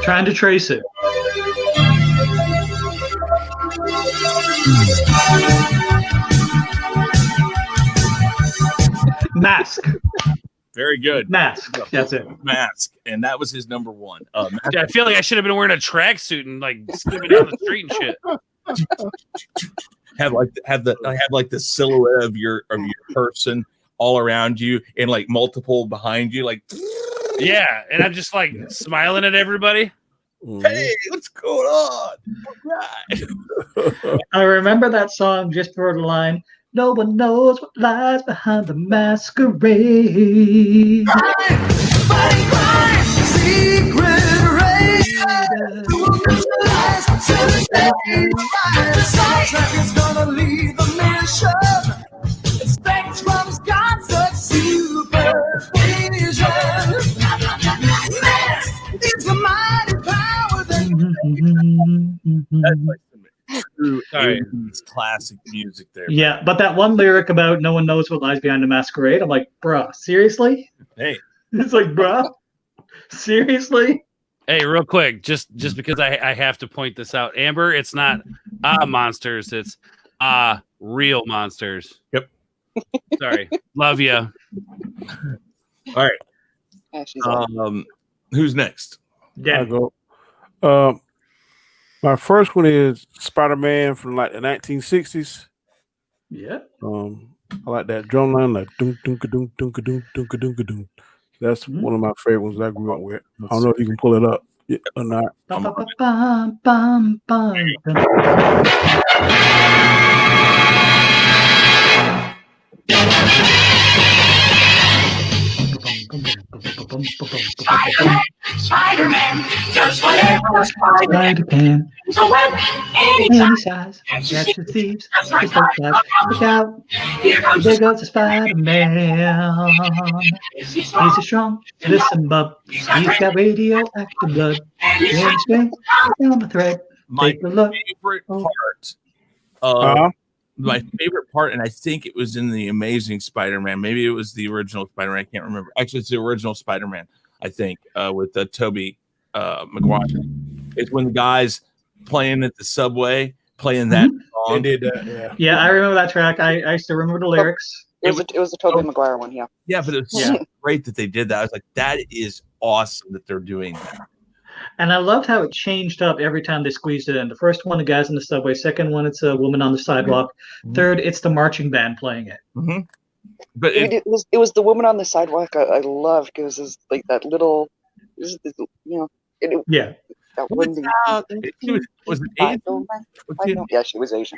Trying to trace it. Mask. Very good. Mask. That's it. Mask. And that was his number one. Yeah, I feel like I should have been wearing a tracksuit and like skipping down the street and shit. have the silhouette of your person all around you and like multiple behind you, like yeah, and I'm just like smiling at everybody. Hey, what's going on? I remember that song just for the line. No one knows what lies behind the masquerade. Gonna leave the mansion. Spectrum's got such supervision. It's the mighty power that That's like some true 80s classic music there. Yeah, but that one lyric about no one knows what lies behind the masquerade, I'm like, bruh, seriously? Hey. It's like, bruh, seriously? Hey, real quick, just because I have to point this out, Amber, it's not monsters, it's real monsters. Yep. Sorry. Love you. All right. Who's next? Yeah. I go. My first one is Spider-Man from like the 1960s. Yeah. I like that drum line, like dunk dunk dunk dunk dunk dunk dunk dunk. That's one of my favorite ones that I grew up with. I don't know if you can pull it up or not. Spider-Man does whatever Spider can. He's a web Any size. That's the thieves. Just like that. Look out. There goes the Spider-Man. He's a strong, listen, bub. He's got radioactive blood. He's straight down the thread. My Take a look. favorite part. My favorite part, and I think it was in the Amazing Spider-Man. Maybe it was the original Spider-Man. I can't remember. Actually, it's the original Spider-Man. I think with Tobey Maguire. It's when the guys playing at the subway, playing that song. They did that, Yeah, I remember that track. I still remember the lyrics. It was the Tobey Maguire one, yeah. Yeah, but it's so great that they did that. I was like, that is awesome that they're doing that. And I loved how it changed up every time they squeezed it in. The first one, the guys in the subway. Second one, it's a woman on the sidewalk. Third, it's the marching band playing it. But it was the woman on the sidewalk I loved because it was like that little, yeah. That one was it Asian? Yeah, she was Asian.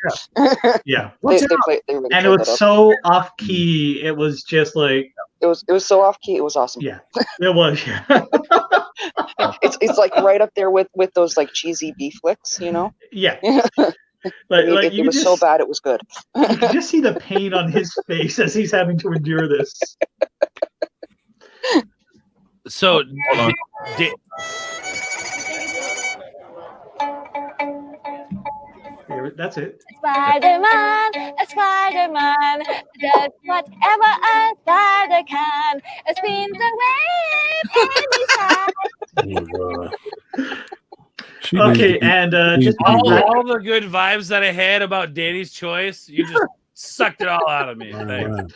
Yeah. They really And it played was that up. so off key. It was just like It was so off key. It was awesome. Yeah, it was. Yeah. it's like right up there with those like cheesy B flicks, you know. Yeah. It was so bad it was good. You can just see the pain on his face as he's having to endure this. So, that's it. Spider-Man, a Spider-Man, does whatever a spider can. It spins away any side. Okay, and just all the good vibes that I had about Danny's choice, you just sucked it all out of me. Thanks.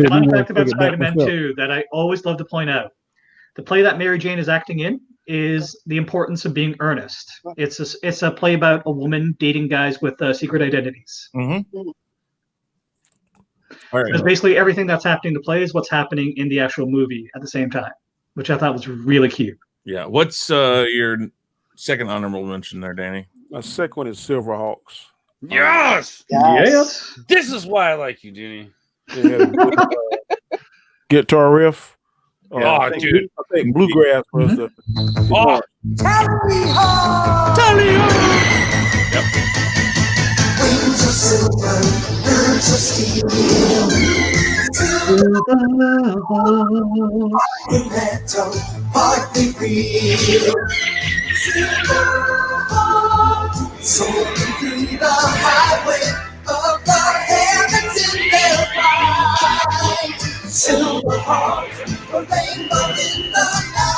Fun fact about Spider-Man 2 that I always love to point out. The play that Mary Jane is acting in is the importance of being earnest. It's a play about a woman dating guys with secret identities. Because basically everything that's happening in the play is what's happening in the actual movie at the same time, which I thought was really cute. Yeah. What's your second honorable mention there, Danny? My second one is Silverhawks. Yes! Yes. This is why I like you, Danny. Guitar riff. Oh, dude. I think Bluegrass was the Tally-ho! Yep. Wings of silver, birds of steel. Partly metal, partly real. Silverhawks, soaring through the highway of the heavens in their flight. Silverhawks, a rainbow in the night.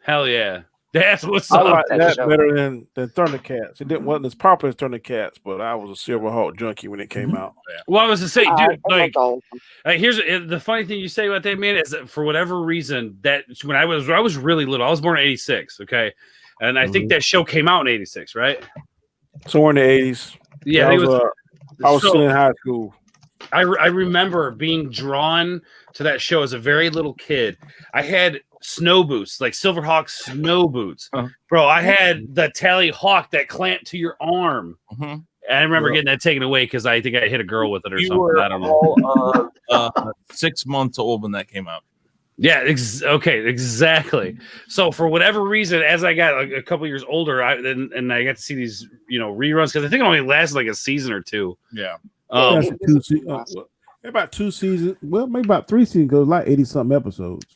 Hell yeah. That's what's I up. like that better than Thundercats. It wasn't as popular as Thundercats, but I was a Silverhawk junkie when it came out. Well, I was to say, dude, I like, all of them. here's the funny thing you say about that, man, is that for whatever reason, that when I was really little, I was born in '86, okay, and I think that show came out in '86, right? Somewhere in the 80s. Yeah, I it was still in high school. I remember being drawn to that show as a very little kid. I had snow boots, like Silverhawk snow boots. Bro, I had the Tally Hawk that clamped to your arm. And I remember getting that taken away because I think I hit a girl with it or You something. were I don't know. all 6 months old when that came out. Yeah, okay, exactly. So for whatever reason, as I got a couple years older, I got to see these, reruns because I think it only lasted like a season or two. Yeah. About 2 seasons. Well, maybe about 3 seasons because like 80-something episodes.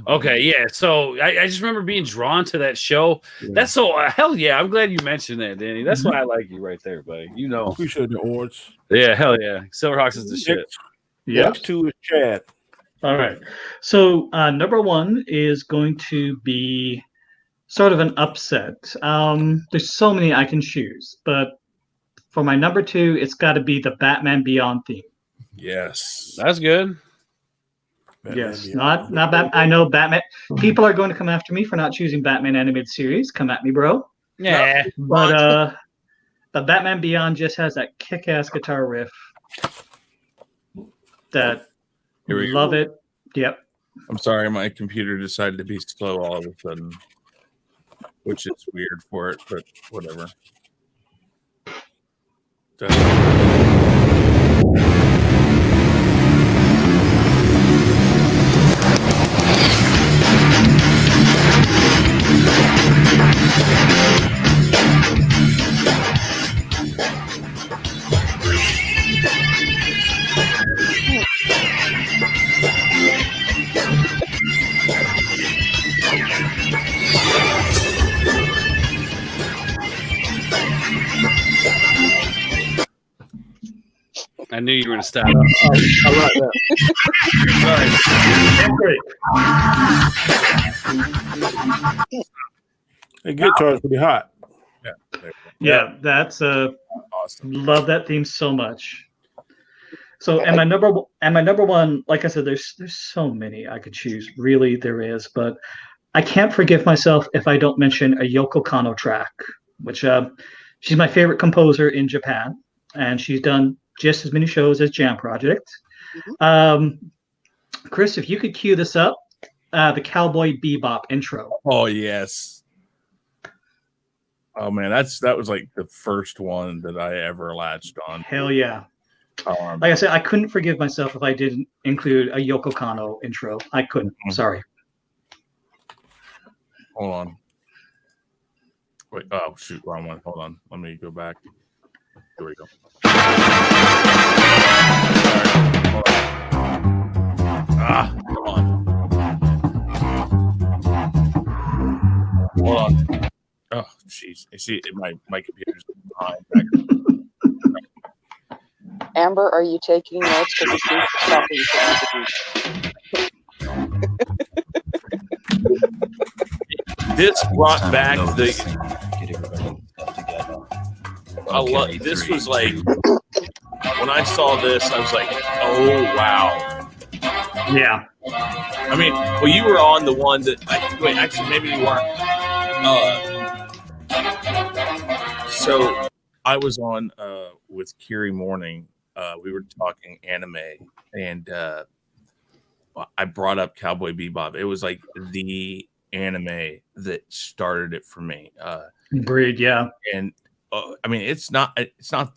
Okay, yeah. So I just remember being drawn to that show. Yeah. That's so hell yeah. I'm glad you mentioned that, Danny. That's why I like you right there, buddy. Appreciate the awards. Yeah, hell yeah. Silverhawks is the shit. Next two is Chad. All right. So number one is going to be sort of an upset. There's so many I can choose, but for my number two, it's got to be the Batman Beyond theme. Yes, that's good. Yes, not Batman. I know Batman. People are going to come after me for not choosing Batman animated series. Come at me, bro. Yeah, but the Batman Beyond just has that kick-ass guitar riff. That love it. Yep. I'm sorry, my computer decided to be slow all of a sudden, which is weird for it, but whatever. I knew you were going to stop. I like that. The guitar is pretty hot. Yeah, that's awesome. Love that theme so much. So, and my number one, like I said, there's so many I could choose. Really, there is, but I can't forgive myself if I don't mention a Yoko Kanno track, which she's my favorite composer in Japan, and she's done just as many shows as Jam Project. Chris, if you could cue this up, the Cowboy Bebop intro. Oh yes. Oh man, that was like the first one that I ever latched on. Hell yeah. Like I said, I couldn't forgive myself if I didn't include a Yoko Kanno intro. I couldn't. Sorry. Hold on. Wait. Oh shoot, wrong one. Hold on. Let me go back. Here we go. Hold on. Come on. Hold on. Oh, jeez. You see, my computer's behind. Amber, are you taking notes? Because it seems to stop you. This brought back the. This was like when I saw this, I was like, "Oh wow!" Yeah. I mean, well, you were on the one that. Wait, actually, maybe you weren't. So I was on with Kiri Morning. We were talking anime, and I brought up Cowboy Bebop. It was like the anime that started it for me. Agreed, yeah. And I mean, it's not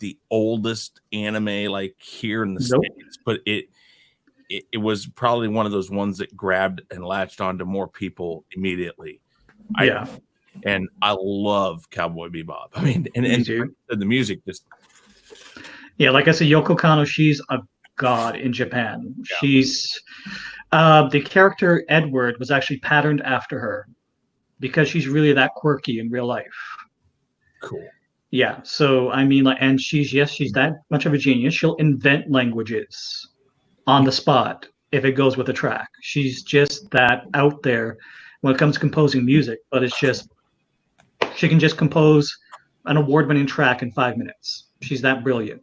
the oldest anime like here in the States, but it was probably one of those ones that grabbed and latched onto more people immediately. Yeah. And I love Cowboy Bebop. I mean, and the music just. Yeah, like I said, Yoko Kanno, she's a god in Japan. Yeah. She's the character Edward was actually patterned after her because she's really that quirky in real life. Cool. Yeah. So I mean, like, and she's that much of a genius. She'll invent languages on the spot if it goes with the track. She's just that out there when it comes to composing music. But it's just she can just compose an award-winning track in 5 minutes. She's that brilliant.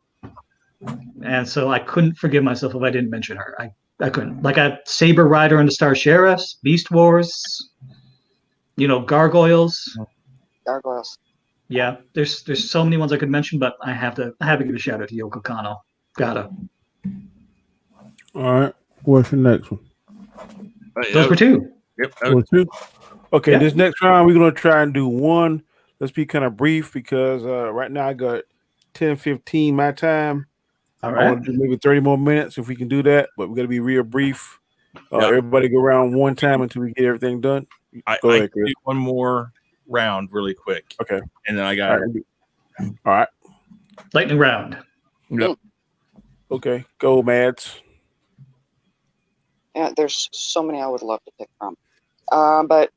And so I couldn't forgive myself if I didn't mention her. I couldn't. Like a Saber Rider and the Star Sheriffs, Beast Wars, Gargoyles. Gargoyles. Yeah, there's so many ones I could mention, but I have to give a shout out to Yoko Kanno. Gotta. All right. What's the next one? Those were two. Yep. Two. Okay, Yeah. This next round we're gonna try and do one. Let's be kind of brief because right now I got 10:15 my time. All I right. want to do maybe 30 more minutes if we can do that, but we're gonna be real brief. Everybody go around one time until we get everything done. Go I ahead, Chris. do one more round really quick. Okay. And then I got it. All right. Lightning round. Yep. Okay. Go, Mads. Yeah, there's so many I would love to pick from. But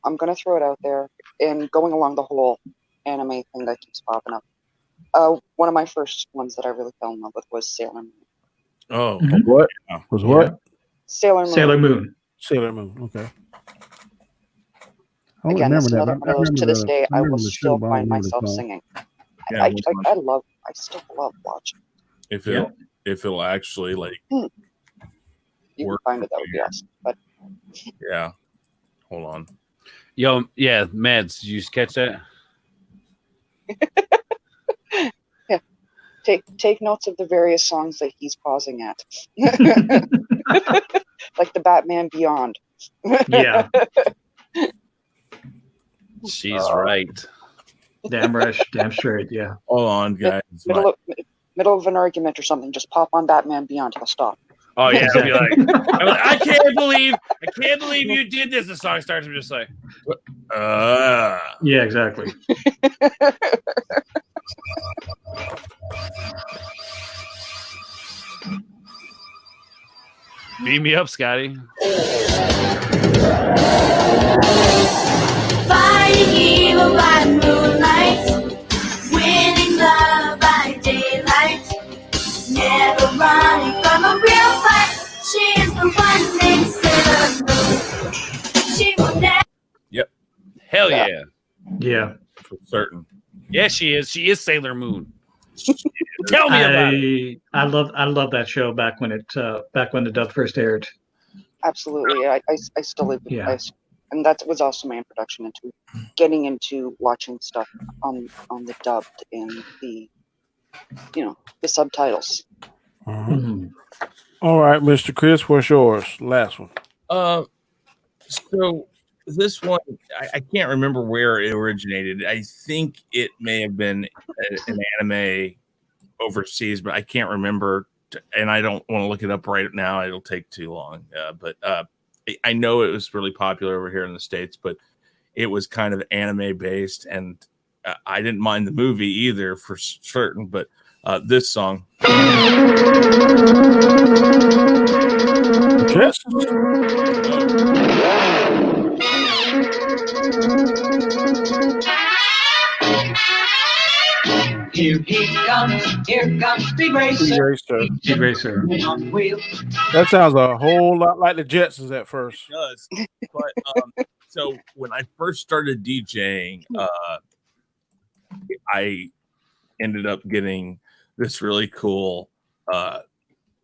I'm going to throw it out there. And going along the whole anime thing that keeps popping up. One of my first ones that I really fell in love with was Sailor Moon. Oh. What? Was what? Sailor Moon. Sailor Moon. Sailor Moon. Okay. I don't Again, remember it's that. another one of those, to this day, I will still find myself myself singing. Yeah, I still love watching. If it'll actually like You can find it, that would be awesome. But yeah. Hold on. Yo, yeah, Mads, did you catch that? yeah, take notes of the various songs that he's pausing at, like the Batman Beyond. Yeah. She's right. Damn straight. Yeah. Hold on, guys. Middle of an argument or something, just pop on Batman Beyond. He'll stop. Oh yeah, I'll be like, I can't believe you did this. The song starts. I'm just like, Yeah, exactly. beat me up, Scotty. Fighting evil by moonlight, winning love by daylight, never running from a real fight. She is the one named Sailor Moon. She will never. Yep. Hell yeah. Yeah. For certain. Yeah, she is. She is Sailor Moon. Tell me about it. I love that show back when the dub first aired. Absolutely, I still live. Yeah. And that was also my introduction into getting into watching stuff on the dubbed and the the subtitles. Mm-hmm. All right, Mr. Chris, what's yours? Last one. So this one, I can't remember where it originated. I think it may have been an anime overseas, but I can't remember. And I don't want to look it up right now. It'll take too long. But I know it was really popular over here in the States, but it was kind of anime based. And I didn't mind the movie either for certain. But this song. Yes. Here comes Speed Racer. Speed Racer. On wheels. That sounds a whole lot like the Jetsons at first. It does. But so when I first started DJing, I ended up getting this really cool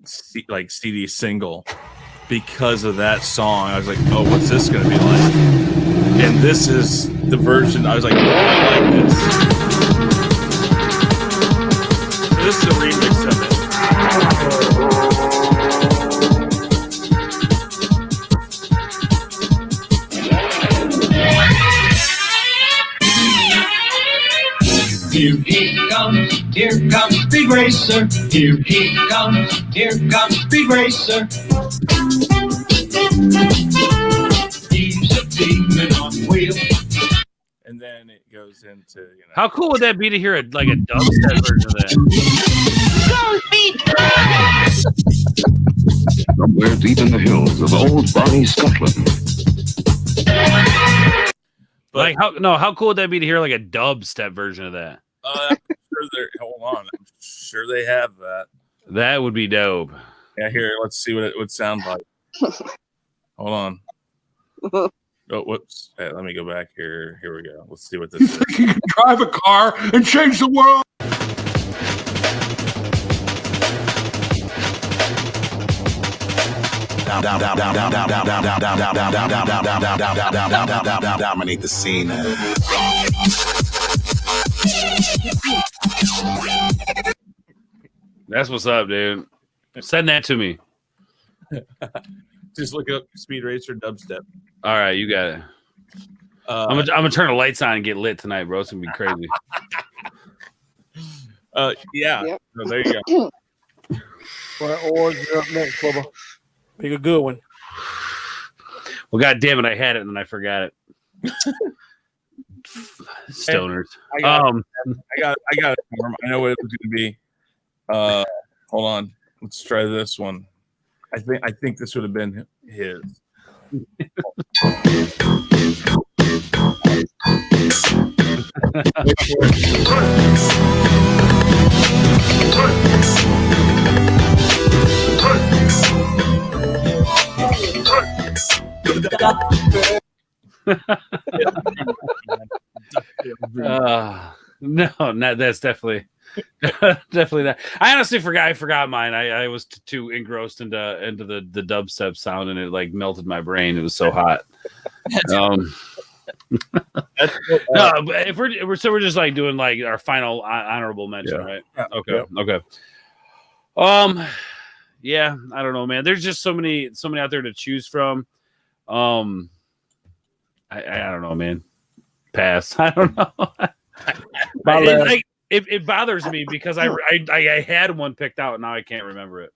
CD single because of that song. I was like, oh, what's this gonna be like? And this is the version. I was like, oh, I like this. This is a remix of it. Here he comes Speed Racer. Here he comes Speed Racer. He's a demon on wheels. And then it goes into, you know. How cool would that be to hear a dubstep version of that? Somewhere deep in the hills of old Bonnie, Scotland. Like how cool would that be to hear like a dubstep version of that? I'm sure hold on. I'm sure they have that. That would be dope. Yeah, here, let's see what it would sound like. Hold on. Oh, whoops. Hey, let me go back here. Here we go. Let's see what this is. You can drive a car and change the world. Dominate the scene. That's what's up, dude. Send that to me. Just look up Speed Racer dubstep. All right, you got it. I'm gonna turn the lights on and get lit tonight, bro. It's gonna be crazy. Yeah. Yep. So there you go. Or you're up next, Bubba. Pick a good one. Well, god damn it, I had it and then I forgot it. Stoners. I got it. I know what it was gonna be. Hold on. Let's try this one. I think this would have been his. No, that's definitely not. I honestly forgot mine. I was too engrossed into the dubstep sound, and it like melted my brain. It was so hot. No, but if we're just like doing like our final honorable mention, right? Yeah. Okay. Yeah, I don't know, man. There's just so many out there to choose from. I don't know, man. Pass. I don't know. It bothers me because I had one picked out and now I can't remember it.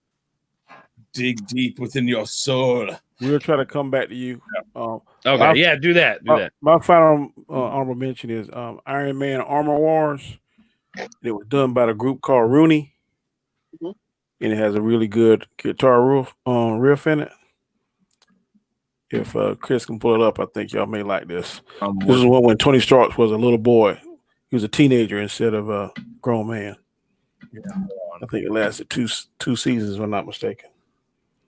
Dig deep within your soul. We'll try to come back to you. Okay, do that. My final honorable mention is Iron Man Armor Wars. It was done by the group called Rooney, and it has a really good guitar riff in it. If Chris can pull it up, I think y'all may like this. This is one when Tony Stark was a little boy. He was a teenager instead of a grown man. Yeah, I think it lasted two seasons, if I'm not mistaken.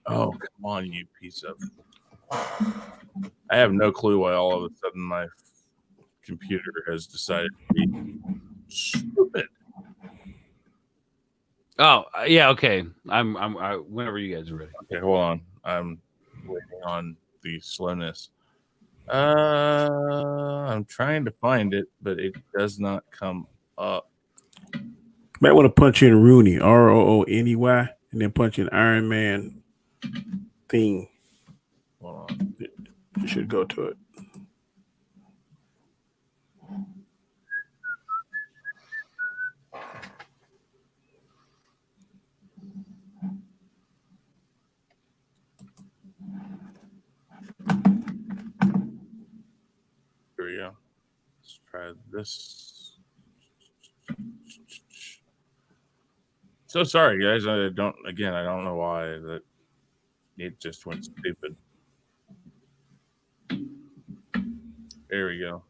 Oh, come on, you piece of... I have no clue why all of a sudden my computer has decided to be stupid. Oh, yeah, okay. I'm whenever you guys are ready. Okay, hold on. I'm waiting on the slowness. I'm trying to find it, but it does not come up. Might want to punch in Rooney, Rooney, and then punch in Iron Man theme. Hold on. You should go to it. Here we go. Let's try this. So sorry, guys. I don't know why that it just went stupid. There we go.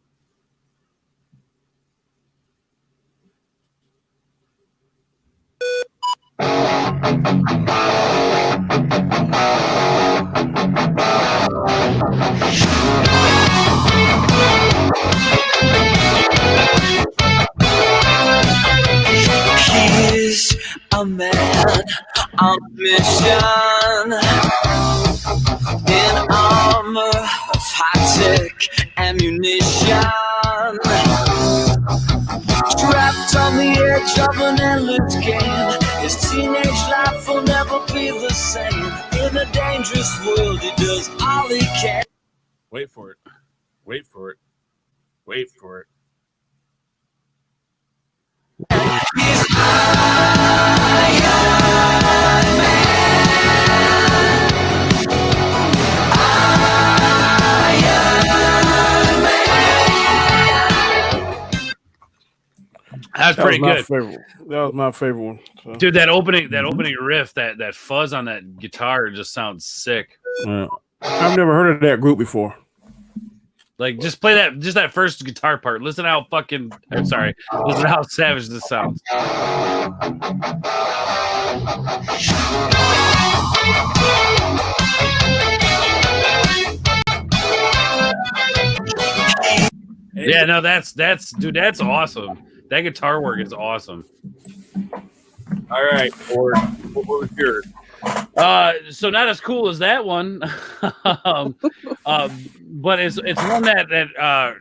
He's a man on a mission in armor of high-tech ammunition, strapped on the edge of an endless game. His teenage life will never be the same. In a dangerous world, he does all he can. Wait for it. Wait for it. Wait for it. That's pretty good. That was my favorite one. So. Dude, that opening riff, that fuzz on that guitar just sounds sick. Yeah. I've never heard of that group before. Like, just play that first guitar part. Listen how fucking. I'm sorry. Listen how savage this sounds. Yeah, no, that's dude, that's awesome. That guitar work is awesome. All right, Ford, what was yours? So not as cool as that one, but it's one that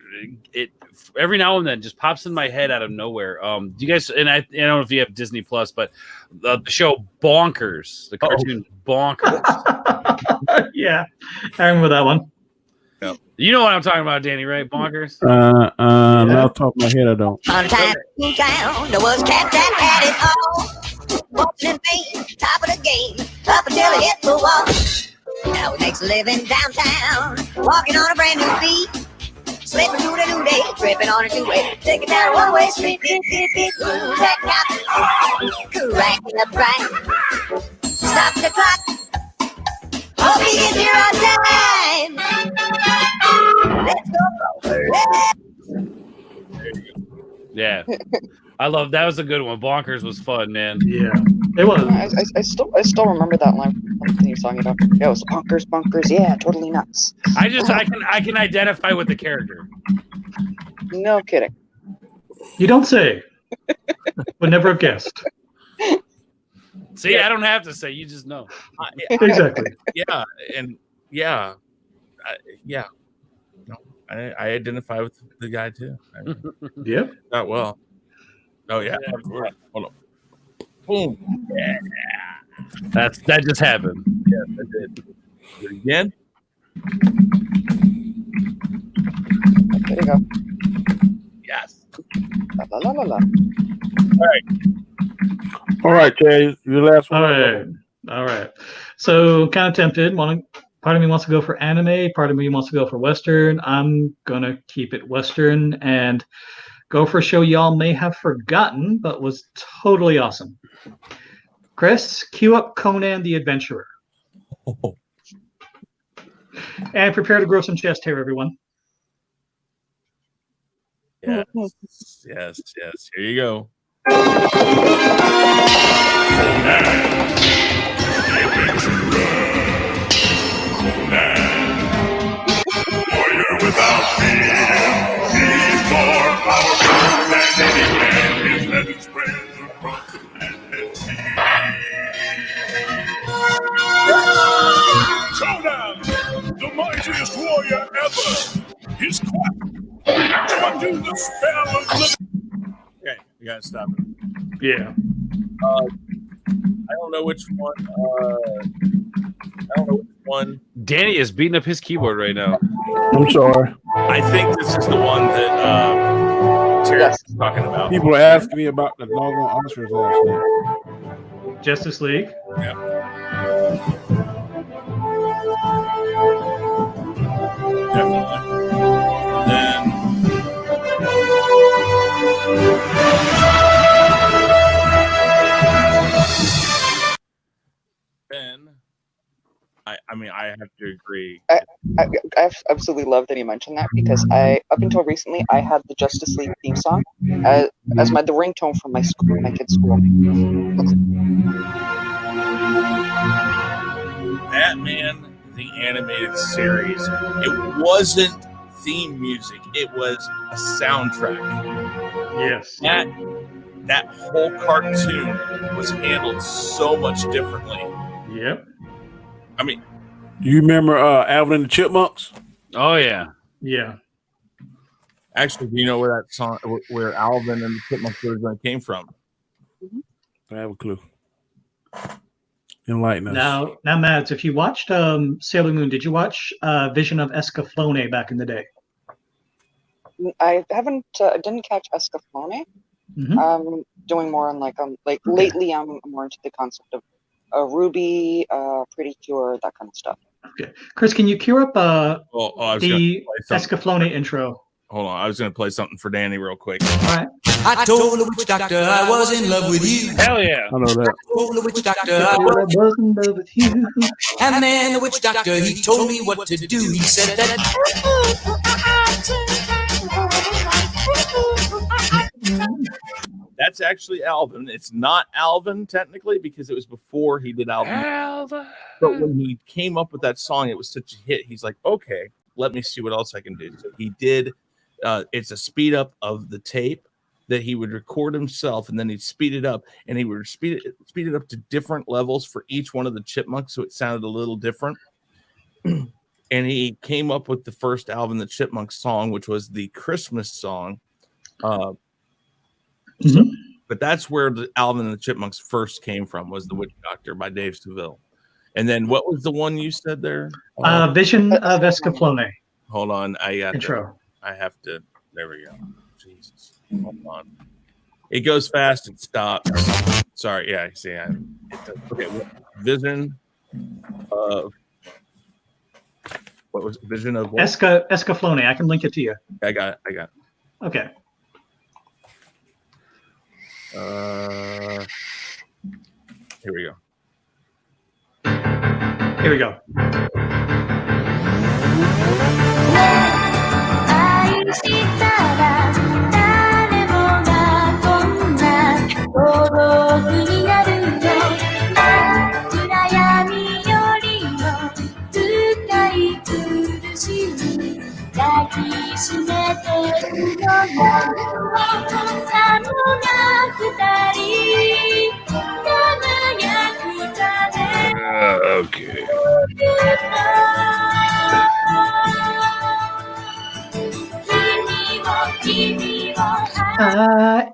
it every now and then just pops in my head out of nowhere. Do you guys? And I don't know if you have Disney Plus, but the show Bonkers, the cartoon Bonkers. Yeah, I remember that one. Yeah. You know what I'm talking about, Danny, right? Bonkers. Not off the top of my head, I don't. On time in town, there was a cat that had it all. Walking in vain, top of the game, up until it hit the wall. Now he makes a living downtown, walking on a brand new beat. Slipping through the new day, tripping on a two-way, taking down a one-way street. Move that cop, cracking the bright. Stop the clock. Hope he gets here on time. Let's go. Yeah, I love that. Was a good one. Bonkers was fun, man. Yeah, it was. I still remember that line from the song. You know, yeah, it was bonkers. Yeah, totally nuts. I can identify with the character. No kidding. You don't say. Would never have guessed. See, I don't have to say. You just know. Exactly. Yeah, and yeah. No, I identify with the guy too. Yep. Not well. Oh yeah. Hold on. Boom. Yeah. That just happened. Yeah, that did. Do it again. There you go. Yes. La la la la. All right, Jay, your last one. All right. So kind of tempted. Part of me wants to go for anime. Part of me wants to go for Western. I'm gonna keep it Western and go for a show y'all may have forgotten, but was totally awesome. Chris, cue up Conan the Adventurer. Oh. And prepare to grow some chest hair, everyone. Yes. Here you go. Warrior without fear, he's more powerful than any man. His legend spreads across the planet sea. Conan, the mightiest warrior ever. His quest to undo the spell of living. Okay, we gotta stop it. Yeah. I don't know which one. Danny is beating up his keyboard right now. I'm sorry. I think this is the one that Terrence was talking about. People are asking me about the doggone Oscars last night. Justice League. Yeah. Definitely. Then I have to agree. I absolutely love that you mentioned that because up until recently I had the Justice League theme song as the ringtone from my kid's school. Batman the Animated Series. It wasn't theme music. It was a soundtrack. Yes. That whole cartoon was handled so much differently. Yep. I mean, do you remember Alvin and the Chipmunks? Oh yeah. Yeah. Actually, do you know where that song, where Alvin and the Chipmunks originally came from? I have a clue. Enlighten us. Now, Mads, if you watched Sailor Moon, did you watch Vision of Escaflowne back in the day? I haven't. Didn't catch Escaflowne. I'm doing more on like lately I'm more into the concept of Ruby, Pretty Cure, that kind of stuff. Okay, Chris, can you cue up I was the gonna play something. Escaflowne intro? Hold on, I was going to play something for Danny real quick. All right. I told the witch doctor I was in love with you. Hell yeah. I know that. I told the witch doctor I was in love with you. And then the witch doctor, he told me what to do. He said that. That's actually Alvin. It's not Alvin technically because it was before he did Alvin. But when he came up with that song, it was such a hit. He's like, okay, let me see what else I can do. So he did. It's a speed up of the tape that he would record himself, and then he'd speed it up, and he would speed it up to different levels for each one of the chipmunks, so it sounded a little different. And he came up with the first Alvin the Chipmunk song, which was the Christmas song. But that's where the Alvin and the Chipmunks first came from, was The Witch Doctor by Dave Seville. And then what was the one you said there? Vision of Escaflowne. Hold on, I got intro. I have to. There we go. Jesus, hold on. It goes fast and stops. Sorry, yeah. See, okay. Vision of what was it? Vision of what? Escaflowne. I can link it to you. I got it. Okay. Here we go. Here we go. Okay.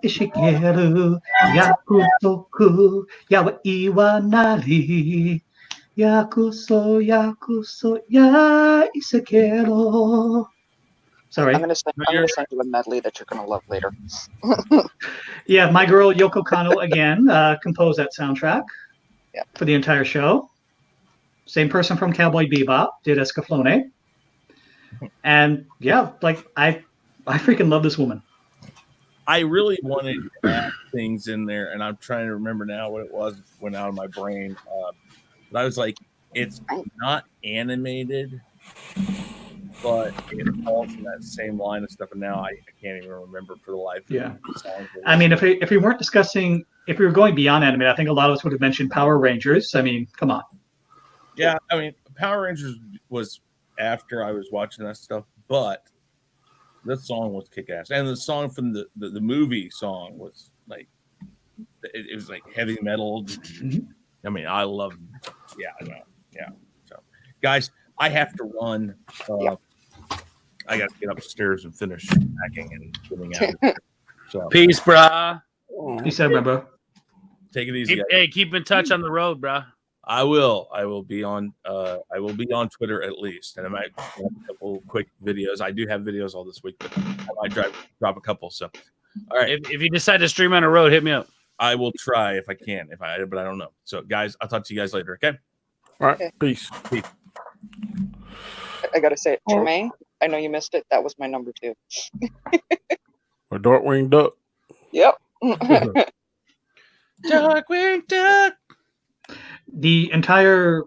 Aishigeru yakusoku yawa iwanari yakuso ya isekeru. Sorry. I'm gonna send you a medley that you're gonna love later. Yeah, my girl Yoko Kanno again composed that soundtrack for the entire show. Same person from Cowboy Bebop did Escaflowne. And yeah, like I freaking love this woman. I really wanted to add things in there, and I'm trying to remember now what it was. Went out of my brain. But I was like, it's not animated, but it falls in that same line of stuff. And now I can't even remember for the life of me. I mean, if we weren't discussing, if we were going beyond anime, I think a lot of us would have mentioned Power Rangers. I mean, come on. Yeah, I mean, Power Rangers was after I was watching that stuff, but this song was kick-ass. And the song from the movie song was like, it was like heavy metal. I mean, I love it. Yeah, I know. Yeah. So, guys, I have to run. I got to get upstairs and finish packing and getting out. So, peace, brah. Peace out, bro. Take it easy. Hey, keep in touch on the road, brah. I will. I will be on Twitter at least, and I might have a couple quick videos. I do have videos all this week, but I might drop a couple. So, all right. If you decide to stream on a road, hit me up. I will try if I can. But I don't know. So, guys, I'll talk to you guys later. Okay. All right. Peace. I gotta say, Jermaine, I know you missed it. That was my number 2. Or Darkwing Duck. Yep. Darkwing Duck. The entire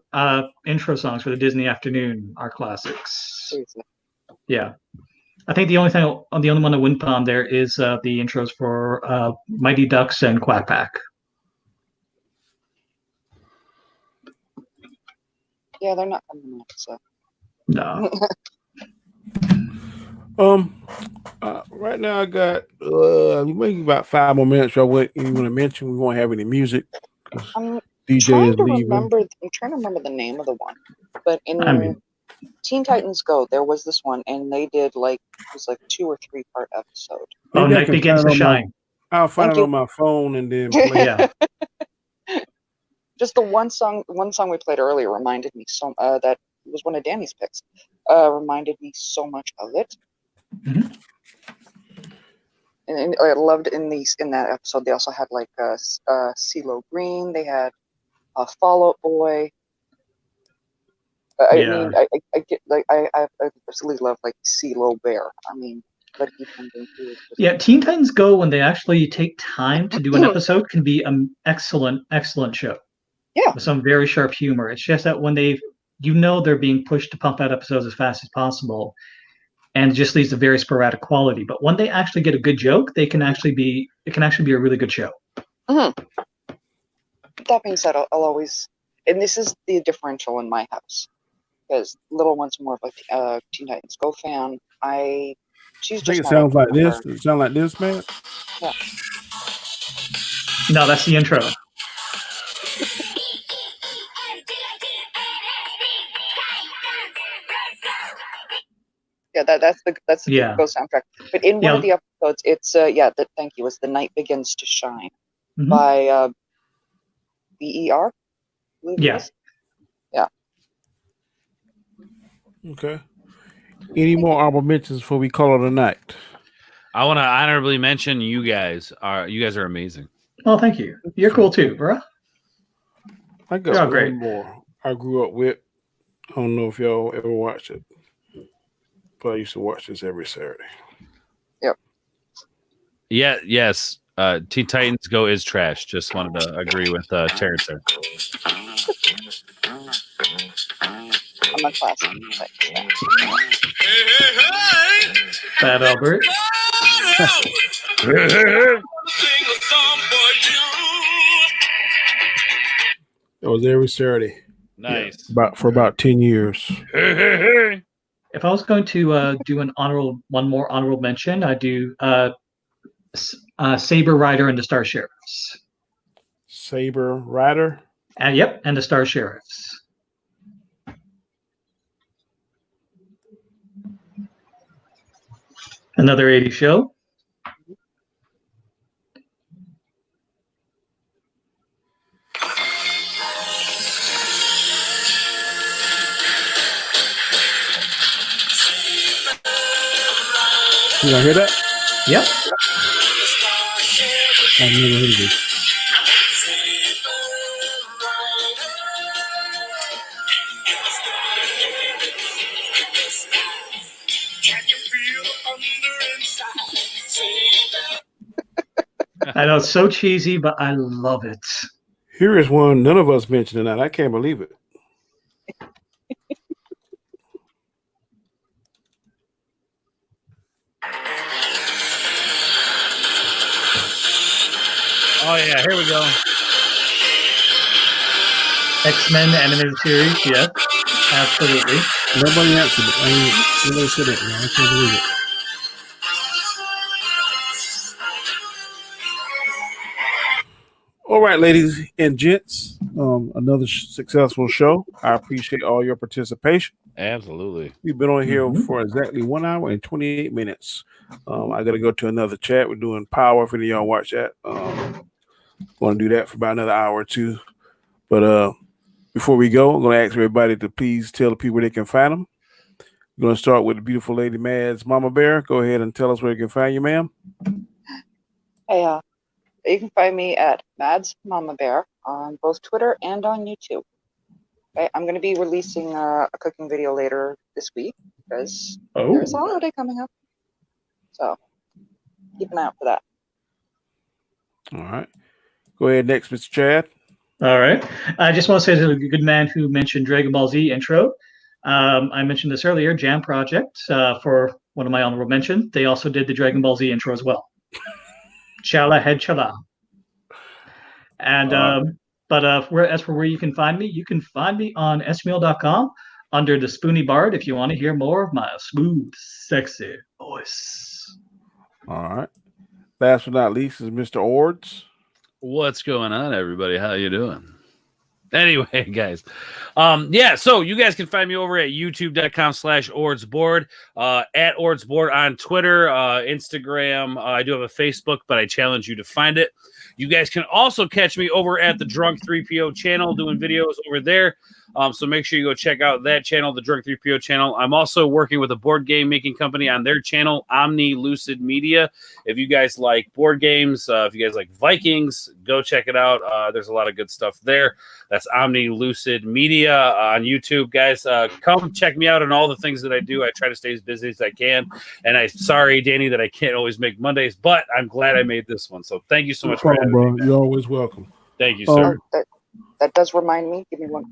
intro songs for the Disney Afternoon are classics. Yeah, I think the only one that wouldn't put on there is the intros for Mighty Ducks and Quack Pack. Yeah, they're not coming up, so. No. Right now I got maybe about 5 more minutes. You want to mention we won't have any music. DJ is leaving. I'm trying to remember the name of the one, but in Teen Titans Go, there was this one, and they did it was 2 or 3 part episode. Oh, Night Begins to Shine. I'll find it on my phone and then play. Yeah. Just the one song we played earlier reminded me that was one of Danny's picks. Reminded me so much of it. and I loved in that episode. They also had like CeeLo Green. They had Fallout Boy. I mean, I get like I absolutely love like CeeLo Bear. I mean, what he comes into. Yeah, Teen Titans Go, when they actually take time to do an episode, can be an excellent show. Yeah, with some very sharp humor. It's just that when they're being pushed to pump out episodes as fast as possible, and it just leads to very sporadic quality. But when they actually get a good joke, it can actually be a really good show. Mm-hmm. That being said, I'll always, and this is the differential in my house, because little one's more of a Teen Titans Go fan. She's just. I think it sounds like this. It sounds like this, man. Yeah. No, that's the intro. Yeah, that's the Go soundtrack. But in one of the episodes, it's thank you. It's "The Night Begins to Shine" by BER. Yeah. Yeah. Okay. Any more honorable mentions before we call it a night? I want to honorably mention you guys are amazing. Oh, thank you. You're cool too, bro. I got one more I grew up with. I don't know if y'all ever watched it, but I used to watch this every Saturday. Yep. Yeah. Yes. Teen Titans Go is trash. Just wanted to agree with Terrence there. I'm a classic. Bad Albert. It was every Saturday. Nice. For about 10 years. If I was going to do one more honorable mention, I do Saber Rider and the Star Sheriffs. Saber Rider? And the Star Sheriffs. Another 80s show. Did I hear that? Yep. I've never heard of this. I know it's so cheesy, but I love it. Here is one none of us mentioned tonight. I can't believe it. Oh yeah, here we go. X-Men animated series, yes, absolutely. Nobody answered it. Nobody said it. Man. I can't believe it. All right, ladies and gents, another successful show. I appreciate all your participation. Absolutely. We've been on here for exactly 1 hour and 28 minutes. I got to go to another chat. We're doing Power. If any of y'all watch that, going to do that for about another hour or two. But before we go, I'm going to ask everybody to please tell the people where they can find them. We're going to start with the beautiful lady, Mads Mama Bear. Go ahead and tell us where you can find you, ma'am. Hey, you can find me at Mads Mama Bear on both Twitter and on YouTube. Okay, I'm going to be releasing a cooking video later this week because there's a holiday coming up. So keep an eye out for that. All right. Go ahead next, Mr. Chad. All right. I just want to say to the good man who mentioned Dragon Ball Z intro. I mentioned this earlier, Jam Project, for one of my honorable mentions. They also did the Dragon Ball Z intro as well. Chala head chala. And as for where you can find me on smail.com under the Spoony Bard if you want to hear more of my smooth, sexy voice. All right. Last but not least is Mr. Ords. What's going on, everybody? How you doing? Anyway, guys. So you guys can find me over at youtube.com/ordsboard, at ordsboard on Twitter, Instagram. I do have a Facebook, but I challenge you to find it. You guys can also catch me over at the Drunk 3PO channel doing videos over there. So make sure you go check out that channel, the Drunk 3PO channel. I'm also working with a board game making company on their channel, Omni Lucid Media. If you guys like board games, if you guys like Vikings, go check it out. There's a lot of good stuff there. That's Omni Lucid Media on YouTube, guys. Come check me out on all the things that I do. I try to stay as busy as I can. And I'm sorry, Danny, that I can't always make Mondays, but I'm glad I made this one. So thank you so much for having bro. me. You're always welcome. Thank you, sir. That does remind me. Give me one.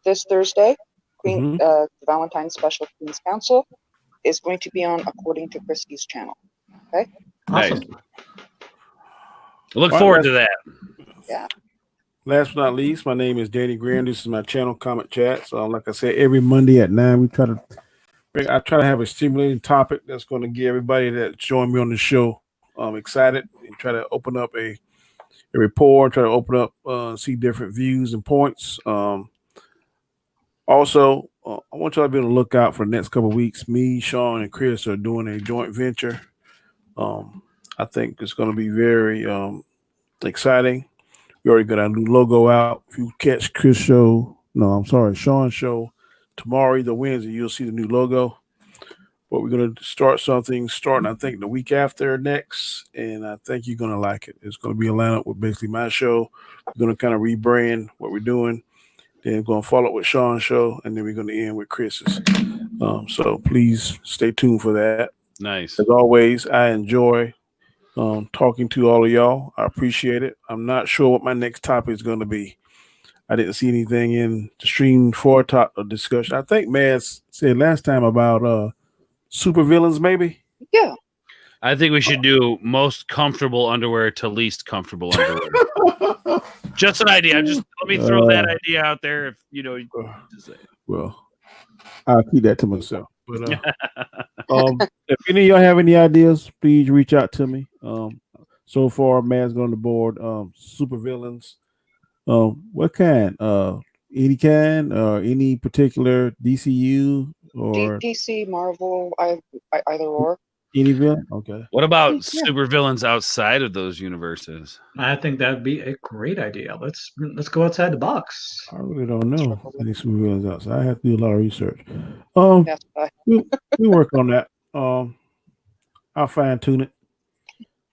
This Thursday, the Valentine's Special Queen's Council is going to be on According to Christie's channel. Okay. Awesome. Nice. Look forward to that. Yeah. Last but not least, my name is Danny Graham. This is my channel, Comic Chat. So, like I said, every Monday at 9, I try to have a stimulating topic that's going to get everybody that join me on the show excited, and try to open up a rapport, try to open up, see different views and points. Also, I want y'all to be on the lookout for the next couple of weeks. Me, Sean, and Chris are doing a joint venture. I think it's going to be very exciting. We already got our new logo out. If you catch Sean's show tomorrow, either Wednesday, you'll see the new logo. But we're going to start something starting, I think, the week after next, and I think you're going to like it. It's going to be a lineup with basically my show. We're going to kind of rebrand what we're doing. Then we're going to follow up with Sean's show, and then we're going to end with Chris's. So please stay tuned for that. Nice. As always, I enjoy talking to all of y'all. I appreciate it. I'm not sure what my next topic is going to be. I didn't see anything in the stream for discussion. I think Mads said last time about super villains, maybe. Yeah. I think we should do most comfortable underwear to least comfortable underwear. Just an idea. Let me throw that idea out there. If you know, well, I'll keep that to myself. But if any of y'all have any ideas, please reach out to me. So far, Matt's on the board. Super villains. What kind? Any kind? Any particular DCU or DC, Marvel? Either or. Any villain? Okay. What about super villains outside of those universes? I think that'd be a great idea. Let's go outside the box. I really don't know any super villains outside. I have to do a lot of research. We work on that. I'll fine tune it.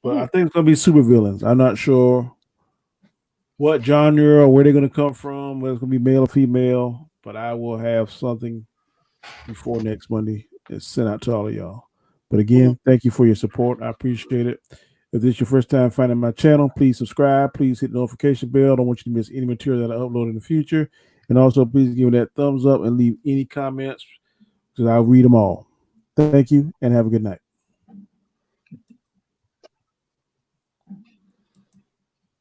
But I think it's gonna be super villains. I'm not sure what genre or where they're gonna come from, whether it's gonna be male or female, but I will have something before next Monday that's sent out to all of y'all. But again, thank you for your support. I appreciate it. If this is your first time finding my channel, please subscribe. Please hit the notification bell. I don't want you to miss any material that I upload in the future. And also, please give me that thumbs up and leave any comments because I'll read them all. Thank you and have a good night.